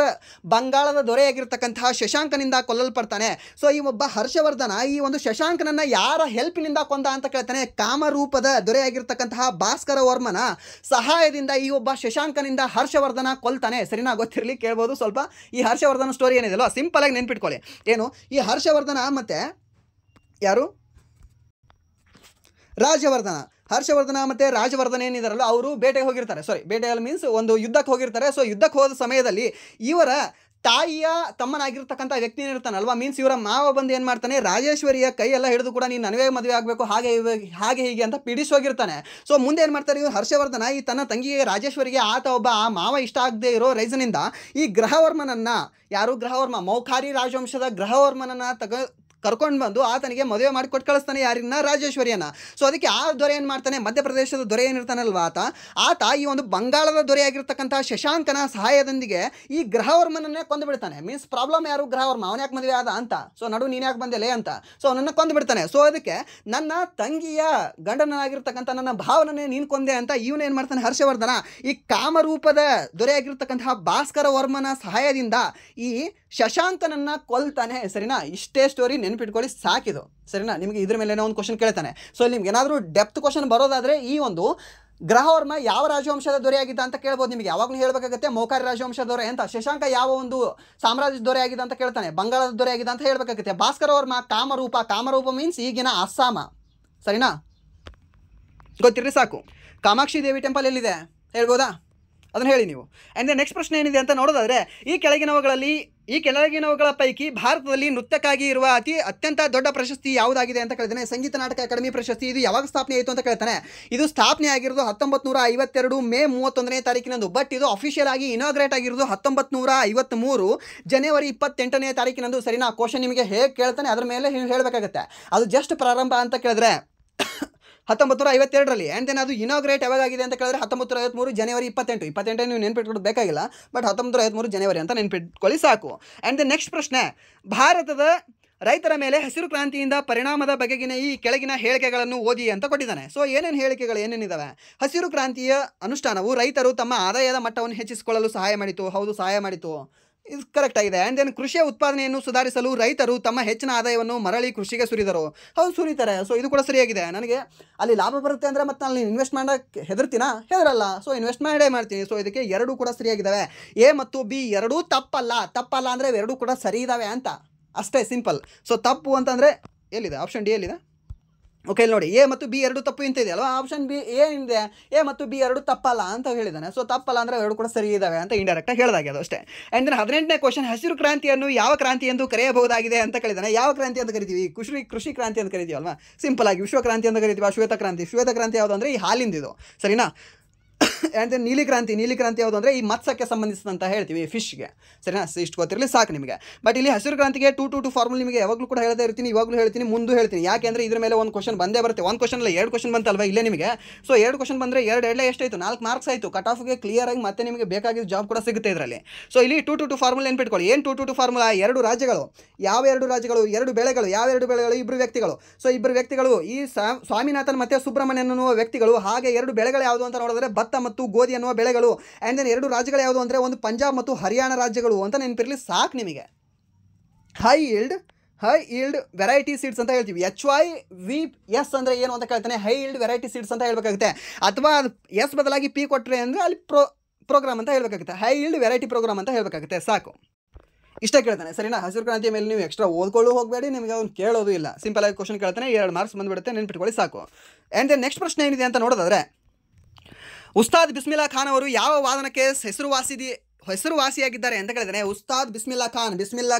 ಬಂಗಾಳದ ದೊರೆಯಾಗಿರ್ತಕ್ಕಂತಹ ಶಶಾಂಕನಿಂದ ಕೊಲ್ಲಲ್ಪಡ್ತಾನೆ. ಸೊ ಈ ಒಬ್ಬ ಹರ್ಷವರ್ಧನ ಈ ಒಂದು ಶಶಾಂಕನನ್ನು ಯಾರ ಹೆಲ್ಪಿನಿಂದ ಕೊಂದ ಅಂತ ಕೇಳ್ತಾನೆ? ಕಾಮರೂಪದ ದೊರೆಯಾಗಿರ್ತಕ್ಕಂತಹ ಭಾಸ್ಕರ ವರ್ಮನ ಸಹಾಯದಿಂದ ಈ ಒಬ್ಬ ಶಶಾಂಕನಿಂದ ಹರ್ಷವರ್ಧನ ಕೊಲ್ತಾನೆ. ಸರಿನಾ? ಗೊತ್ತಿರಲಿ, ಕೇಳ್ಬೋದು ಸ್ವಲ್ಪ. ಈ ಹರ್ಷವರ್ಧನ ಸ್ಟೋರಿ ಏನಿದೆಯಲ್ಲ ಸಿಂಪಲ್ ಆಗಿ ನೆನ್ಪಿಟ್ಕೊಳ್ಳಿ. ಏನು ಈ ಹರ್ಷವರ್ಧನ ಮತ್ತೆ ಯಾರು? ರಾಜವರ್ಧನ. ಹರ್ಷವರ್ಧನ ಮತ್ತು ರಾಜವರ್ಧನ ಏನಿದಾರಲ್ಲ ಅವರು ಬೇಟೆಗೆ ಹೋಗಿರ್ತಾರೆ. ಬೇಟೆಯಲ್ಲಿ ಮೀನ್ಸ್ ಒಂದು ಯುದ್ಧಕ್ಕೆ ಹೋಗಿರ್ತಾರೆ. ಸೊ ಯುದ್ಧಕ್ಕೆ ಹೋದ ಸಮಯದಲ್ಲಿ ಇವರ ತಾಯಿಯ ತಮ್ಮನಾಗಿರ್ತಕ್ಕಂಥ ವ್ಯಕ್ತಿ ಇರ್ತಾನಲ್ವಾ, ಮೀನ್ಸ್ ಇವರ ಮಾವ ಬಂದು ಏನು ಮಾಡ್ತಾನೆ, ರಾಜೇಶ್ವರಿಯ ಕೈಯೆಲ್ಲ ಹಿಡಿದು ಕೂಡ ನೀನು ನನವೇ ಮದುವೆ ಆಗಬೇಕು ಹಾಗೆ ಹೀಗೆ ಅಂತ ಪಿಡಿಸಿ ಹೋಗಿರ್ತಾನೆ. ಸೊ ಮುಂದೆ ಏನು ಮಾಡ್ತಾರೆ ಇವರು ಹರ್ಷವರ್ಧನ ಈ ತನ್ನ ತಂಗಿಗೆ ರಾಜೇಶ್ವರಿಗೆ ಆ ಮಾವ ಇಷ್ಟ ಆಗದೆ ಇರೋ ರೈಸನಿಂದ ಈ ಗ್ರಹವರ್ಮನನ್ನು, ಯಾರು ಗ್ರಹವರ್ಮ, ಮೌಖಾರಿ ರಾಜವಂಶದ ಗ್ರಹವರ್ಮನನ್ನು ಕರ್ಕೊಂಡು ಬಂದು ಆತನಿಗೆ ಮದುವೆ ಮಾಡಿ ಕೊಟ್ಟು ಕಳಿಸ್ತಾನೆ. ಯಾರನ್ನ? ರಾಜೇಶ್ವರಿಯನ್ನು. ಸೊ ಅದಕ್ಕೆ ಆ ದೊರೆ ಏನು ಮಾಡ್ತಾನೆ, ಮಧ್ಯಪ್ರದೇಶದ ದೊರೆ ಏನಿರ್ತಾನಲ್ವ ಆತ ಈ ಒಂದು ಬಂಗಾಳದ ದೊರೆಯಾಗಿರ್ತಕ್ಕಂಥ ಶಶಾಂಕನ ಸಹಾಯದೊಂದಿಗೆ ಈ ಗ್ರಹವರ್ಮನನ್ನೇ ಕೊಂದು ಬಿಡ್ತಾನೆ. ಮೀನ್ಸ್ ಪ್ರಾಬ್ಲಮ್ ಯಾರು? ಗ್ರಹವರ್ಮ. ಅವನು ಯಾಕೆ ಮದುವೆ ಆದ ಅಂತ. ಸೊ ನೀನು ಯಾಕೆ ಬಂದೆಲೆ ಅಂತ. ಸೊ ಅವನನ್ನು ಕೊಂದು ಬಿಡ್ತಾನೆ. ಸೊ ಅದಕ್ಕೆ ನನ್ನ ತಂಗಿಯ ಗಂಡನಾಗಿರ್ತಕ್ಕಂಥ ನನ್ನ ಭಾವನನ್ನೇ ನೀನು ಕೊಂದೆ ಅಂತ ಇವನೇನು ಮಾಡ್ತಾನೆ ಹರ್ಷವರ್ಧನ ಈ ಕಾಮರೂಪದ ದೊರೆಯಾಗಿರ್ತಕ್ಕಂತಹ ಭಾಸ್ಕರ ವರ್ಮನ ಸಹಾಯದಿಂದ ಈ ಶಶಾಂಕನನ್ನು ಕೊಲ್ತಾನೆ. ಸರಿನಾ? ಇಷ್ಟೇ ಸ್ಟೋರಿ ನೆನ್ಪಿಟ್ಕೊಳ್ಳಿ, ಸಾಕಿದು. ಸರಿನಾ? ನಿಮಗೆ ಇದ್ರ ಮೇಲೆ ಒಂದು ಕ್ವಶನ್ ಕೇಳ್ತಾನೆ. ಸೊ ಇಲ್ಲಿ ನಿಮ್ಗೆ ಏನಾದರೂ ಡೆಪ್ತ್ ಕ್ವಶನ್ ಬರೋದಾದರೆ ಈ ಒಂದು ಗ್ರಹವರ್ಮ ಯಾವ ರಾಜವಂಶದ ದೊರೆಯಾಗಿದ್ದ ಅಂತ ಕೇಳ್ಬೋದು. ನಿಮಗೆ ಯಾವಾಗಲೂ ಹೇಳಬೇಕಾಗುತ್ತೆ ಮೌಖಾರಿ ರಾಜವಂಶದ ದೊರೆ ಅಂತ. ಶಶಾಂಕ ಯಾವ ಒಂದು ಸಾಮ್ರಾಜ್ಯದ ದೊರೆ ಆಗಿದ್ದ ಅಂತ ಕೇಳ್ತಾನೆ, ಬಂಗಾಳದ ದೊರೆ ಆಗಿದ್ದ ಅಂತ ಹೇಳಬೇಕಾಗುತ್ತೆ. ಭಾಸ್ಕರ ವರ್ಮ ಕಾಮರೂಪ ಮೀನ್ಸ್ ಈಗಿನ ಅಸ್ಸಾಮ. ಸರಿನಾ? ಗೊತ್ತಿರಲಿ ಸಾಕು. ಕಾಮಾಕ್ಷಿ ದೇವಿ ಟೆಂಪಲ್ ಎಲ್ಲಿದೆ ಹೇಳ್ಬೋದಾ? ಅದನ್ನು ಹೇಳಿ ನೀವು. ಆ್ಯಂಡ್ ನೆಕ್ಸ್ಟ್ ಪ್ರಶ್ನೆ ಏನಿದೆ ಅಂತ ನೋಡೋದಾದರೆ ಈ ಕೆಳಗಿನವುಗಳ ಪೈಕಿ ಭಾರತದಲ್ಲಿ ನೃತ್ಯಕ್ಕಾಗಿ ಇರುವ ಅತ್ಯಂತ ದೊಡ್ಡ ಪ್ರಶಸ್ತಿ ಯಾವುದಾಗಿದೆ ಅಂತ ಕೇಳ್ತಾನೆ? ಸಂಗೀತ ನಾಟಕ ಅಕಾಡೆಮಿ ಪ್ರಶಸ್ತಿ. ಇದು ಯಾವಾಗ ಸ್ಥಾಪನೆ ಆಯಿತು ಅಂತ ಕೇಳ್ತಾನೆ? ಇದು ಸ್ಥಾಪನೆ ಆಗಿರೋದು 1952 ಮೇ 31ನೇ ತಾರೀಕಿನಂದು. ಬಟ್ ಇದು ಅಫಿಷಿಯಲ್ ಆಗಿ ಇನಾಗ್ರೇಟ್ ಆಗಿರೋದು 1953 ಜನವರಿ 28ನೇ ತಾರೀಕಿನಂದು. ಸರಿನಾ? ಕ್ವಶನ್ ನಿಮಗೆ ಹೇಗೆ ಕೇಳ್ತಾನೆ ಅದ್ರ ಮೇಲೆ ನೀವು ಹೇಳಬೇಕಾಗತ್ತೆ. ಅದು ಜಸ್ಟ್ ಪ್ರಾರಂಭ ಅಂತ ಕೇಳಿದ್ರೆ 1952ರಲ್ಲಿ. ಆ್ಯಂಡ್ ದೆನ್ ಅದು ಇನಾಗ್ರೇಟ್ ಯಾವಾಗಿದೆ ಅಂತ ಕೇಳಿದ್ರೆ 1953 ಜನವರಿ 28 ನೀವು ನೆನ್ಪಿಟ್ಕೊಳ್ಳೋದು ಬೇಕಾಗಿಲ್ಲ. ಬಟ್ 1953 ಜನವರಿ ಅಂತ ನೆನ್ಪಿಟ್ಕೊಳ್ಳಿ ಸಾಕು. ಆ್ಯಂಡ್ ದೆನ್ ನೆಕ್ಸ್ಟ್ ಪ್ರಶ್ನೆ, ಭಾರತದ ರೈತರ ಮೇಲೆ ಹಸಿರು ಕ್ರಾಂತಿಯಿಂದ ಪರಿಣಾಮದ ಬಗೆಗಿನ ಈ ಕೆಳಗಿನ ಹೇಳಿಕೆಗಳನ್ನು ಓದಿ ಅಂತ ಕೊಟ್ಟಿದ್ದಾನೆ. ಸೊ ಏನೇನು ಹೇಳಿಕೆಗಳು ಏನೇನಿದ್ದಾವೆ? ಹಸಿರು ಕ್ರಾಂತಿಯ ಅನುಷ್ಠಾನವು ರೈತರು ತಮ್ಮ ಆದಾಯದ ಮಟ್ಟವನ್ನು ಹೆಚ್ಚಿಸಿಕೊಳ್ಳಲು ಸಹಾಯ ಮಾಡಿತು. ಹೌದು, ಸಹಾಯ ಮಾಡಿತು. ಇದು ಕರೆಕ್ಟ್ ಆಗಿದೆ. ಆ್ಯಂಡ್ ದೆನ್ ಕೃಷಿಯ ಉತ್ಪಾದನೆಯನ್ನು ಸುಧಾರಿಸಲು ರೈತರು ತಮ್ಮ ಹೆಚ್ಚಿನ ಆದಾಯವನ್ನು ಮರಳಿ ಕೃಷಿಗೆ ಸುರಿದರು. ಹೌದು, ಸುರಿತಾರೆ. ಸೊ ಇದು ಕೂಡ ಸರಿಯಾಗಿದೆ. ನನಗೆ ಅಲ್ಲಿ ಲಾಭ ಬರುತ್ತೆ ಅಂದರೆ ಮತ್ತೆ ಅಲ್ಲಿ ಇನ್ವೆಸ್ಟ್ ಮಾಡೋಕ್ಕೆ ಹೆದರಲ್ಲ. ಸೊ ಇನ್ವೆಸ್ಟ್ ಮಾಡ್ತೀನಿ. ಸೊ ಇದಕ್ಕೆ ಎರಡೂ ಕೂಡ ಸರಿಯಾಗಿದ್ದಾವೆ. ಎ ಮತ್ತು ಬಿ ಎರಡೂ ತಪ್ಪಲ್ಲ ಅಂದರೆ ಎರಡೂ ಕೂಡ ಸರಿ ಇದ್ದಾವೆ ಅಂತ ಅಷ್ಟೇ, ಸಿಂಪಲ್. ಸೊ ತಪ್ಪು ಅಂತಂದರೆ ಎಲ್ಲಿದೆ? ಆಪ್ಷನ್ ಡಿ ಎಲ್ಲಿದೆ? ಓಕೆ, ನೋಡಿ, ಎ ಮತ್ತು ಬಿ ಎರಡು ತಪ್ಪು ಅಂತ ಇದೆಯಲ್ವ. ಆಪ್ಷನ್ ಬಿ ಏನಿದೆ, ಎ ಮತ್ತು ಬಿ ಎರಡು ತಪ್ಪಲ್ಲ ಅಂತ ಹೇಳಿದ್ದಾನೆ. ಸೊ ತಪ್ಪಲ್ಲ ಅಂದರೆ ಎರಡು ಕೂಡ ಸರಿ ಇದ್ದಾವೆ ಅಂತ ಇಂಡೈರೆಕ್ಟಾಗಿ ಹೇಳಿದಾಗೆ ಅದು ಅಷ್ಟೇ. ಆ್ಯಂಡ್ ದೆನ್ 18ನೇ ಕ್ವಶನ್, ಹಸಿರು ಕ್ರಾಂತಿಯನ್ನು ಯಾವ ಕ್ರಾಂತಿ ಎಂದು ಕರೆಯಬಹುದಾಗಿದೆ ಅಂತ ಕೇಳಿದ್ದಾನೆ? ಯಾವ ಕ್ರಾಂತಿ ಅಂತ ಕರಿತೀವಿ? ಕೃಷಿ ಕ್ರಾಂತಿ ಅಂತ ಕರಿತೀವಲ್ವಾ? ಸಿಂಪಲ್ ಆಗಿ ವಿಶ್ವ ಕ್ರಾಂತಿ ಅಂತ ಕರಿತೀವಿ. ಶ್ವೇತ ಕ್ರಾಂತಿ ಯಾವುದು ಅಂದರೆ ಈ ಹಾಲಿಂದಿದು. ಸರಿನಾ? ಆ್ಯಂಡ್ ದೆನ್ ನೀಲಿ ಕ್ರಾಂತಿ ಯಾವುದು ಅಂದರೆ ಈ ಮತ್ಸ್ಯಕ್ಕೆ ಸಂಬಂಧಿಸಿದಂತ ಹೇಳ್ತೀವಿ, ಫಿಶ್ಗೆ. ಸರಿನಾ? ಇಷ್ಟು ಗೊತ್ತಿರಲಿ ಸಾಕು ನಿಮಗೆ. ಬಟ್ ಇಲ್ಲಿ ಹಸಿರು ಕ್ರಾಂತಿಗೆ 2 ಫಾರ್ಮುಲ್ ನಿಮಗೆ ಯಾವಾಗಲೂ ಕೂಡ ಹೇಳ್ತಾ ಇರ್ತೀನಿ, ಇವಾಗಲೂ ಹೇಳ್ತೀನಿ, ಮುಂದೆ ಹೇಳ್ತೀನಿ. ಯಾಕೆಂದರೆ ಇದ್ರ ಮೇಲೆ ಒಂದು ಕ್ವಶನ್ ಬಂದೇ ಬರುತ್ತೆ. ಒಂದು ಕ್ವಶನ್ ಅಲ್ಲ, 2 ಕ್ವಶನ್ ಬಂತಲ್ವ ಇಲ್ಲೇ ನಿಮಗೆ. ಸೊ 2 ಕ್ವಶನ್ ಬಂದರೆ ಎರಡೇ ಎಷ್ಟಾಯಿತು? 4 ಮಾರ್ಕ್ಸ್ ಆಯಿತು. ಕಟ್ ಆಫ್ಗೆ ಕ್ಲಿಯರಾಗಿ ಮತ್ತೆ ನಿಮಗೆ ಬೇಕಾಗಿದ್ದ ಜಾಬ್ ಕೂಡ ಸಿಗುತ್ತೆ ಇದರಲ್ಲಿ. ಸೊ ಇಲ್ಲಿ 2 ಫಾರ್ಮುಲ್ ನೆನ್ಪಿಟ್ಕೊಳ್ಳಿ. ಏನು 2 ಫಾರ್ಮುಲಾ? 2 ರಾಜ್ಯಗಳು. ಯಾವ 2 ರಾಜ್ಯಗಳು? 2 ಬೆಳೆಗಳು. ಯಾವ 2 ಬೆಳೆಗಳು? 2 ವ್ಯಕ್ತಿಗಳು. ಸೊ 2 ವ್ಯಕ್ತಿಗಳು, ಈ ಸ್ವಾಮಿನಾಥನ್ ಮತ್ತು ಸುಬ್ರಹ್ಮಣ್ಯನ್ ಅನ್ನುವ ವ್ಯಕ್ತಿಗಳು. ಹಾಗೆ 2 ಬೆಳೆಗಳು ಯಾವುದು ಅಂತ ನೋಡಿದ್ರೆ ಭತ್ತ ಮತ್ತು ಗೋಧಿ ಅನ್ನುವ ಬೆಳೆಗಳು. ಆ್ಯಂಡ್ ದೆನ್ 2 ರಾಜ್ಯಗಳು ಯಾವುದು ಅಂದರೆ ಒಂದು ಪಂಜಾಬ್ ಮತ್ತು ಹರಿಯಾಣ ರಾಜ್ಯಗಳು ಅಂತ ನೆನಪಿರಲಿ ಸಾಕು ನಿಮಗೆ. ಹೈ ಈಲ್ಡ್ ವೆರೈಟಿ ಸೀಡ್ಸ್ ಅಂತ ಹೇಳ್ತೀವಿ. HYVS ಅಂದರೆ ಏನು ಅಂತ ಕೇಳ್ತಾನೆ? ಹೈ ಈಲ್ಡ್ ವೆರೈಟಿ ಸೀಡ್ಸ್ ಅಂತ ಹೇಳಬೇಕಾಗುತ್ತೆ. ಅಥವಾ ಎಸ್ ಬದಲಾಗಿ ಪಿ ಕೊಟ್ಟರೆ ಅಂದರೆ ಅಲ್ಲಿ ಪ್ರೋಗ್ರಾಮ್ ಅಂತ ಹೇಳಬೇಕಾಗುತ್ತೆ. ಹೈ ಈಲ್ಡ್ ವೆರೈಟಿ ಪ್ರೋಗ್ರಾಮ್ ಅಂತ ಹೇಳಬೇಕಾಗುತ್ತೆ. ಸಾಕು, ಇಷ್ಟ ಕೇಳ್ತಾನೆ. ಸರಿನಾ? ಹಸಿರು ಕ್ರಾಂತಿಯ ಮೇಲೆ ನೀವು ಎಕ್ಸ್ಟ್ರಾ ಓದ್ಕೊಳ್ಳು ಹೋಗಬೇಡಿ, ನಿಮಗೆ ಅವ್ನು ಕೇಳೋದು ಇಲ್ಲ. ಸಿಂಪಲ್ ಆಗಿ ಕ್ವಶನ್ ಕೇಳ್ತಾನೆ, 2 ಮಾರ್ಕ್ಸ್ ಬಂದುಬಿಡುತ್ತೆ, ನೆನ್ಪಿಟ್ಕೊಳ್ಳಿ ಸಾಕು. ಆ್ಯಂಡ್ ದೆನ್ ನೆಕ್ಸ್ಟ್ ಪ್ರಶ್ನೆ ಏನಿದೆ ಅಂತ ನೋಡೋದಾದರೆ, ಉಸ್ತಾದ್ ಬಿಸ್ಮಿಲ್ಲಾ ಖಾನ್ ಅವರು ಯಾವ ವಾದನಕ್ಕೆ ಹೆಸರುವಾಸಿಯಾಗಿದ್ದಾರೆ ಅಂತ ಕೇಳಿದರೆ ಉಸ್ತಾದ್ ಬಿಸ್ಮಿಲ್ಲಾ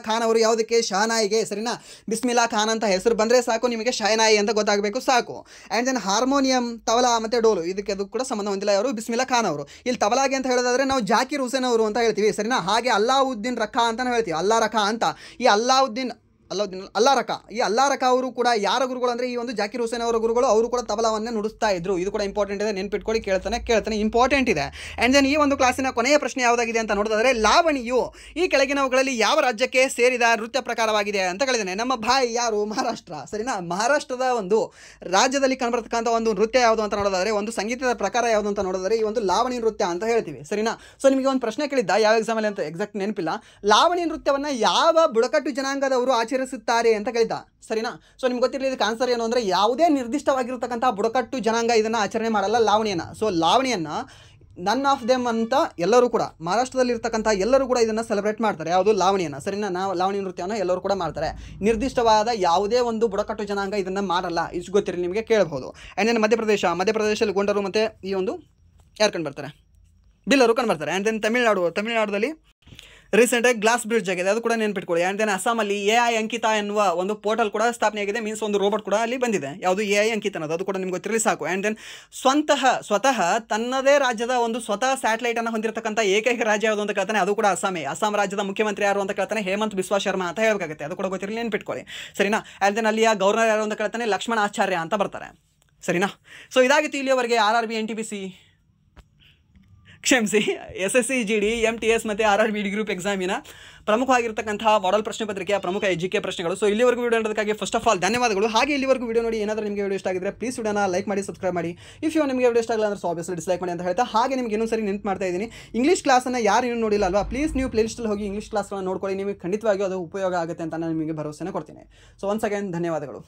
ಖಾನ್ ಅವರು ಯಾವುದಕ್ಕೆ ಶಹನಾಯಿಗೆ, ಸರಿನಾ. ಬಿಸ್ಮಿಲ್ಲಾ ಖಾನ್ ಅಂತ ಹೆಸರು ಬಂದರೆ ಸಾಕು ನಿಮಗೆ ಶಹನಾಯಿ ಅಂತ ಗೊತ್ತಾಗಬೇಕು ಸಾಕು. ಆ್ಯಂಡ್ ದೆನ್ ಹಾರ್ಮೋನಿಯಂ, ತಬಲಾ ಮತ್ತು ಡೋಲು ಇದಕ್ಕೆ ಅದು ಕೂಡ ಸಂಬಂಧ ಹೊಂದಿಲ್ಲ ಅವರು ಬಿಸ್ಮಿಲ್ಲಾ ಖಾನ್ ಅವರು. ಇಲ್ಲಿ ತಬಲಾಗೆ ಅಂತ ಹೇಳೋದಾದರೆ ನಾವು ಜಾಕಿರ್ ಹುಸೇನ್ ಅವರು ಅಂತ ಹೇಳ್ತೀವಿ, ಸರಿನಾ. ಹಾಗೆ ಅಲ್ಲಾವುದ್ದೀನ್ ರಖಾ ಅಂತಲೇ ಹೇಳ್ತೀವಿ, ಅಲ್ಲಾ ರಖಾ ಅಂತ. ಈ ಅಲ್ಲಾ ರಖಾ ಅವರು ಕೂಡ ಯಾರ ಗುರುಗಳು ಅಂದರೆ ಈ ಒಂದು ಜಾಕಿರ್ ಹುಸೇನ್ ಅವರ ಗುರುಗಳು. ಅವರು ಕೂಡ ತಬಲಾವನ್ನೇ ನುಡಿಸ್ತಾ ಇದ್ರು. ಇದು ಕೂಡ ಇಂಪಾರ್ಟೆಂಟ್ ಇದೆ, ನೆನ್ಪಿಟ್ಕೊಳ್ಳಿ. ಕೇಳ್ತಾನೆ ಇಂಪಾರ್ಟೆಂಟ್ ಇದೆ. ಆ್ಯಂಡ್ ದೆನ್ ಈ ಒಂದು ಕ್ಲಾಸಿನ ಕೊನೆಯ ಪ್ರಶ್ನೆ ಯಾವುದಾಗಿದೆ ಅಂತ ನೋಡೋದಾದರೆ ಲಾವಣಿಯು ಈ ಕೆಳಗಿನವುಗಳಲ್ಲಿ ಯಾವ ರಾಜ್ಯಕ್ಕೆ ಸೇರಿದ ನೃತ್ಯ ಪ್ರಕಾರವಾಗಿದೆ ಅಂತ ಕೇಳಿದ್ದೇನೆ. ನಮ್ಮ ಭಾಯ್ ಯಾರು? ಮಹಾರಾಷ್ಟ್ರ, ಸರಿನಾ. ಮಹಾರಾಷ್ಟ್ರದ ಒಂದು ರಾಜ್ಯದಲ್ಲಿ ಕಂಡುಬರ್ತಕ್ಕಂಥ ಒಂದು ನೃತ್ಯ ಯಾವುದು ಅಂತ ನೋಡೋದಾದರೆ, ಒಂದು ಸಂಗೀತದ ಪ್ರಕಾರ ಯಾವುದು ಅಂತ ನೋಡೋದಾದರೆ ಈ ಒಂದು ಲಾವಣಿ ನೃತ್ಯ ಅಂತ ಹೇಳ್ತೀವಿ, ಸರಿನಾ. ಸೊ ನಿಮಗೆ ಒಂದು ಪ್ರಶ್ನೆ ಕೇಳಿದ್ದ ಯಾವ ಎಕ್ಸಾಮಲ್ಲಿ ಅಂತ ಎಕ್ಸಾಕ್ಟ್ ನೆನಪಿಲ್ಲ. ಲಾವಣಿ ನೃತ್ಯವನ್ನು ಯಾವ ಬುಡಕಟ್ಟು ಜನಾಂಗದವರು ಆಚರಿಸುತ್ತಾರೆ ಅಂತ ಕೇಳಿದ್ದ, ಸರಿನಾ. ಸೊ ನಿಮ್ಗೆ ಗೊತ್ತಿರಲಿ ಇದಕ್ಕೆ ಆನ್ಸರ್ ಏನು ಅಂದರೆ ಯಾವುದೇ ನಿರ್ದಿಷ್ಟವಾಗಿರ್ತಕ್ಕಂಥ ಬುಡಕಟ್ಟು ಜನಾಂಗ ಇದನ್ನು ಆಚರಣೆ ಮಾಡಲ್ಲ ಲಾವಣಿಯನ್ನು. ಸೊ ಲಾವಣಿಯನ್ನು ನನ್ ಆಫ್ ದೆಮ್ ಅಂತ ಎಲ್ಲರೂ ಕೂಡ ಮಹಾರಾಷ್ಟ್ರದಲ್ಲಿ ಇರ್ತಕ್ಕಂಥ ಎಲ್ಲರೂ ಕೂಡ ಇದನ್ನು ಸೆಲೆಬ್ರೇಟ್ ಮಾಡ್ತಾರೆ, ಯಾವುದು ಲಾವಣಿಯನ್ನು, ಸರಿನಾ. ಲಾವಣಿ ನೃತ್ಯವನ್ನು ಎಲ್ಲರೂ ಕೂಡ ಮಾಡ್ತಾರೆ. ನಿರ್ದಿಷ್ಟವಾದ ಯಾವುದೇ ಒಂದು ಬುಡಕಟ್ಟು ಜನಾಂಗ ಇದನ್ನು ಮಾಡಲ್ಲ, ಇಷ್ಟು ಗೊತ್ತಿರಲಿ ನಿಮಗೆ, ಕೇಳಬಹುದು. ಆ್ಯಂಡ್ ದೆನ್ ಮಧ್ಯಪ್ರದೇಶದಲ್ಲಿ ಗೊಂಡರು ಮತ್ತು ಈ ಒಂದು ಯಾರು ಕಂಡು ಬರ್ತಾರೆ? ಬಿಲ್ಲರು ಕಂಡು ಬರ್ತಾರೆ. ಆ್ಯಂಡ್ ದೆನ್ ತಮಿಳುನಾಡಲ್ಲಿ ರೀಸೆಂಟಾಗಿ ಗ್ಲಾಸ್ ಬ್ರಿಡ್ಜ್ ಆಗಿದೆ, ಅದು ಕೂಡ ನೆನ್ಪಿಟ್ಕೊಳ್ಳಿ. ಆ್ಯಂಡ್ ದೆನ್ ಅಸ್ಸಾಮಲ್ಲಿ AI ಅಂಕಿತಾ ಎನ್ನುವ ಒಂದು ಪೋರ್ಟಲ್ ಕೂಡ ಸ್ಥಾಪನೆ ಆಗಿದೆ, ಮೀನ್ಸ್ ಒಂದು ರೋಬೋಟ್ ಕೂಡ ಅಲ್ಲಿ ಬಂದಿದೆ, ಯಾವುದು AI ಅಂಕಿತ ಅನ್ನೋದು, ಅದು ಕೂಡ ನಿಮ್ಗೆ ಗೊತ್ತಿರಲಿ ಸಾಕು. ಆ್ಯಂಡ್ ದೆನ್ ಸ್ವತಃ ತನ್ನದೇ ರಾಜ್ಯದ ಒಂದು ಸ್ವತಃ ಸ್ಯಾಟಲೈಟನ್ನು ಹೊಂದಿರತಕ್ಕಂಥ ಏಕೈಕ ರಾಜ್ಯ ಯಾವುದು ಅಂತ ಕೇಳ್ತಾನೆ, ಅದು ಕೂಡ ಅಸ್ಸಾಂ ರಾಜ್ಯದ ಮುಖ್ಯಮಂತ್ರಿ ಯಾರು ಅಂತ ಕೇಳ್ತಾನೆ, ಹೇಮಂತ್ ಬಿಸ್ವಾ ಶರ್ಮಾ ಅಂತ ಹೇಳಬೇಕಾಗುತ್ತೆ, ಅದು ಕೂಡ ಗೊತ್ತಿರಲಿ, ನೆನ್ಪಿಟ್ಕೊಳ್ಳಿ, ಸರಿನಾ. ಆ್ಯಂಡ್ ದೆನ್ ಅಲ್ಲಿಯ ಗವರ್ನರ್ ಯಾರು ಅಂತ ಕೇಳ್ತಾನೆ, ಲಕ್ಷ್ಮಣ ಆಚಾರ್ಯ ಅಂತ ಬರ್ತಾರೆ, ಸರಿನಾ. ಸೊ ಇದಾಗಿತ್ತು ಇಲ್ಲಿಯವರೆಗೆ RRB NTPC ಕ್ಷಮಿಸಿ SSC GD MTS ಮತ್ತು RRB ಗ್ರೂಪ್ ಎಕ್ಸಾಮಿನ ಪ್ರಮುಖವಾಗಿರ್ತಕ್ಕಂಥ ಮಾಡೆಲ್ ಪ್ರಶ್ನೆ ಪತ್ರಿಕೆಯ ಪ್ರಮುಖ ಎಜಿಕೆ ಪ್ರಶ್ನೆಗಳು. ಸೊ ಇಲ್ಲಿವರೆಗೂ ವಿಡಿಯೋ ನೋಡೋದಕ್ಕಾಗಿ ಫಸ್ಟ್ ಆಫ್ ಆಲ್ ಧನ್ಯವಾದಗಳು. ಹಾಗೆ ಇಲ್ಲಿವರೆಗೂ ವಿಡಿಯೋ ನೋಡಿ ಏನಾದರೂ ನಿಮಗೆ ವಿಡಿಯೋ ಇಷ್ಟ ಆಗಿದ್ರೆ ಪ್ಲೀಸ್ ವಿಡಿಯೋನ ಲೈಕ್ ಮಾಡಿ, ಸಬ್ಸ್ಕ್ರೈಬ್ ಮಾಡಿ. ಇಫ್ ನಿಮಗೆ ವಿಡಿಯೋ ಇಷ್ಟ ಆಗಲ್ಲ ಅಂದರೆ ಆಬ್ವಿಯಸ್ಲಿ ಡಿಸ್ಲೈಕ್ ಮಾಡಿ ಅಂತ ಹೇಳ್ತಾ, ಹಾಗೆ ನಿಮಗೆ ಇನ್ನೊಂದು ಸರಿ ನೆನಪು ಮಾಡ್ತಾ ಇದ್ದೀನಿ, ಇಂಗ್ಲೀಷ್ ಕ್ಲಾಸನ್ನು ಯಾರು ಇನ್ನೂ ನೋಡಿಲ್ಲ ಅಲ್ವಾ, ಪ್ಲೀಸ್ ನೀವು ಪ್ಲೇಲಿಸ್ಟಲ್ಲಿ ಹೋಗಿ ಇಂಗ್ಲೀಷ್ ಕ್ಲಾಸ್ಗಳನ್ನು ನೋಡ್ಕೊಳ್ಳಿ, ನಿಮಗೆ ಖಂಡಿತವಾಗಿಯೂ ಅದು ಉಪಯೋಗ ಆಗುತ್ತೆ ಅಂತ ನಾನು ನಿಮಗೆ ಭರವಸೆನ ಕೊಡ್ತೀನಿ. ಸೊ ಒನ್ಸ್ ಅಗೇನ್ ಧನ್ಯವಾದಗಳು.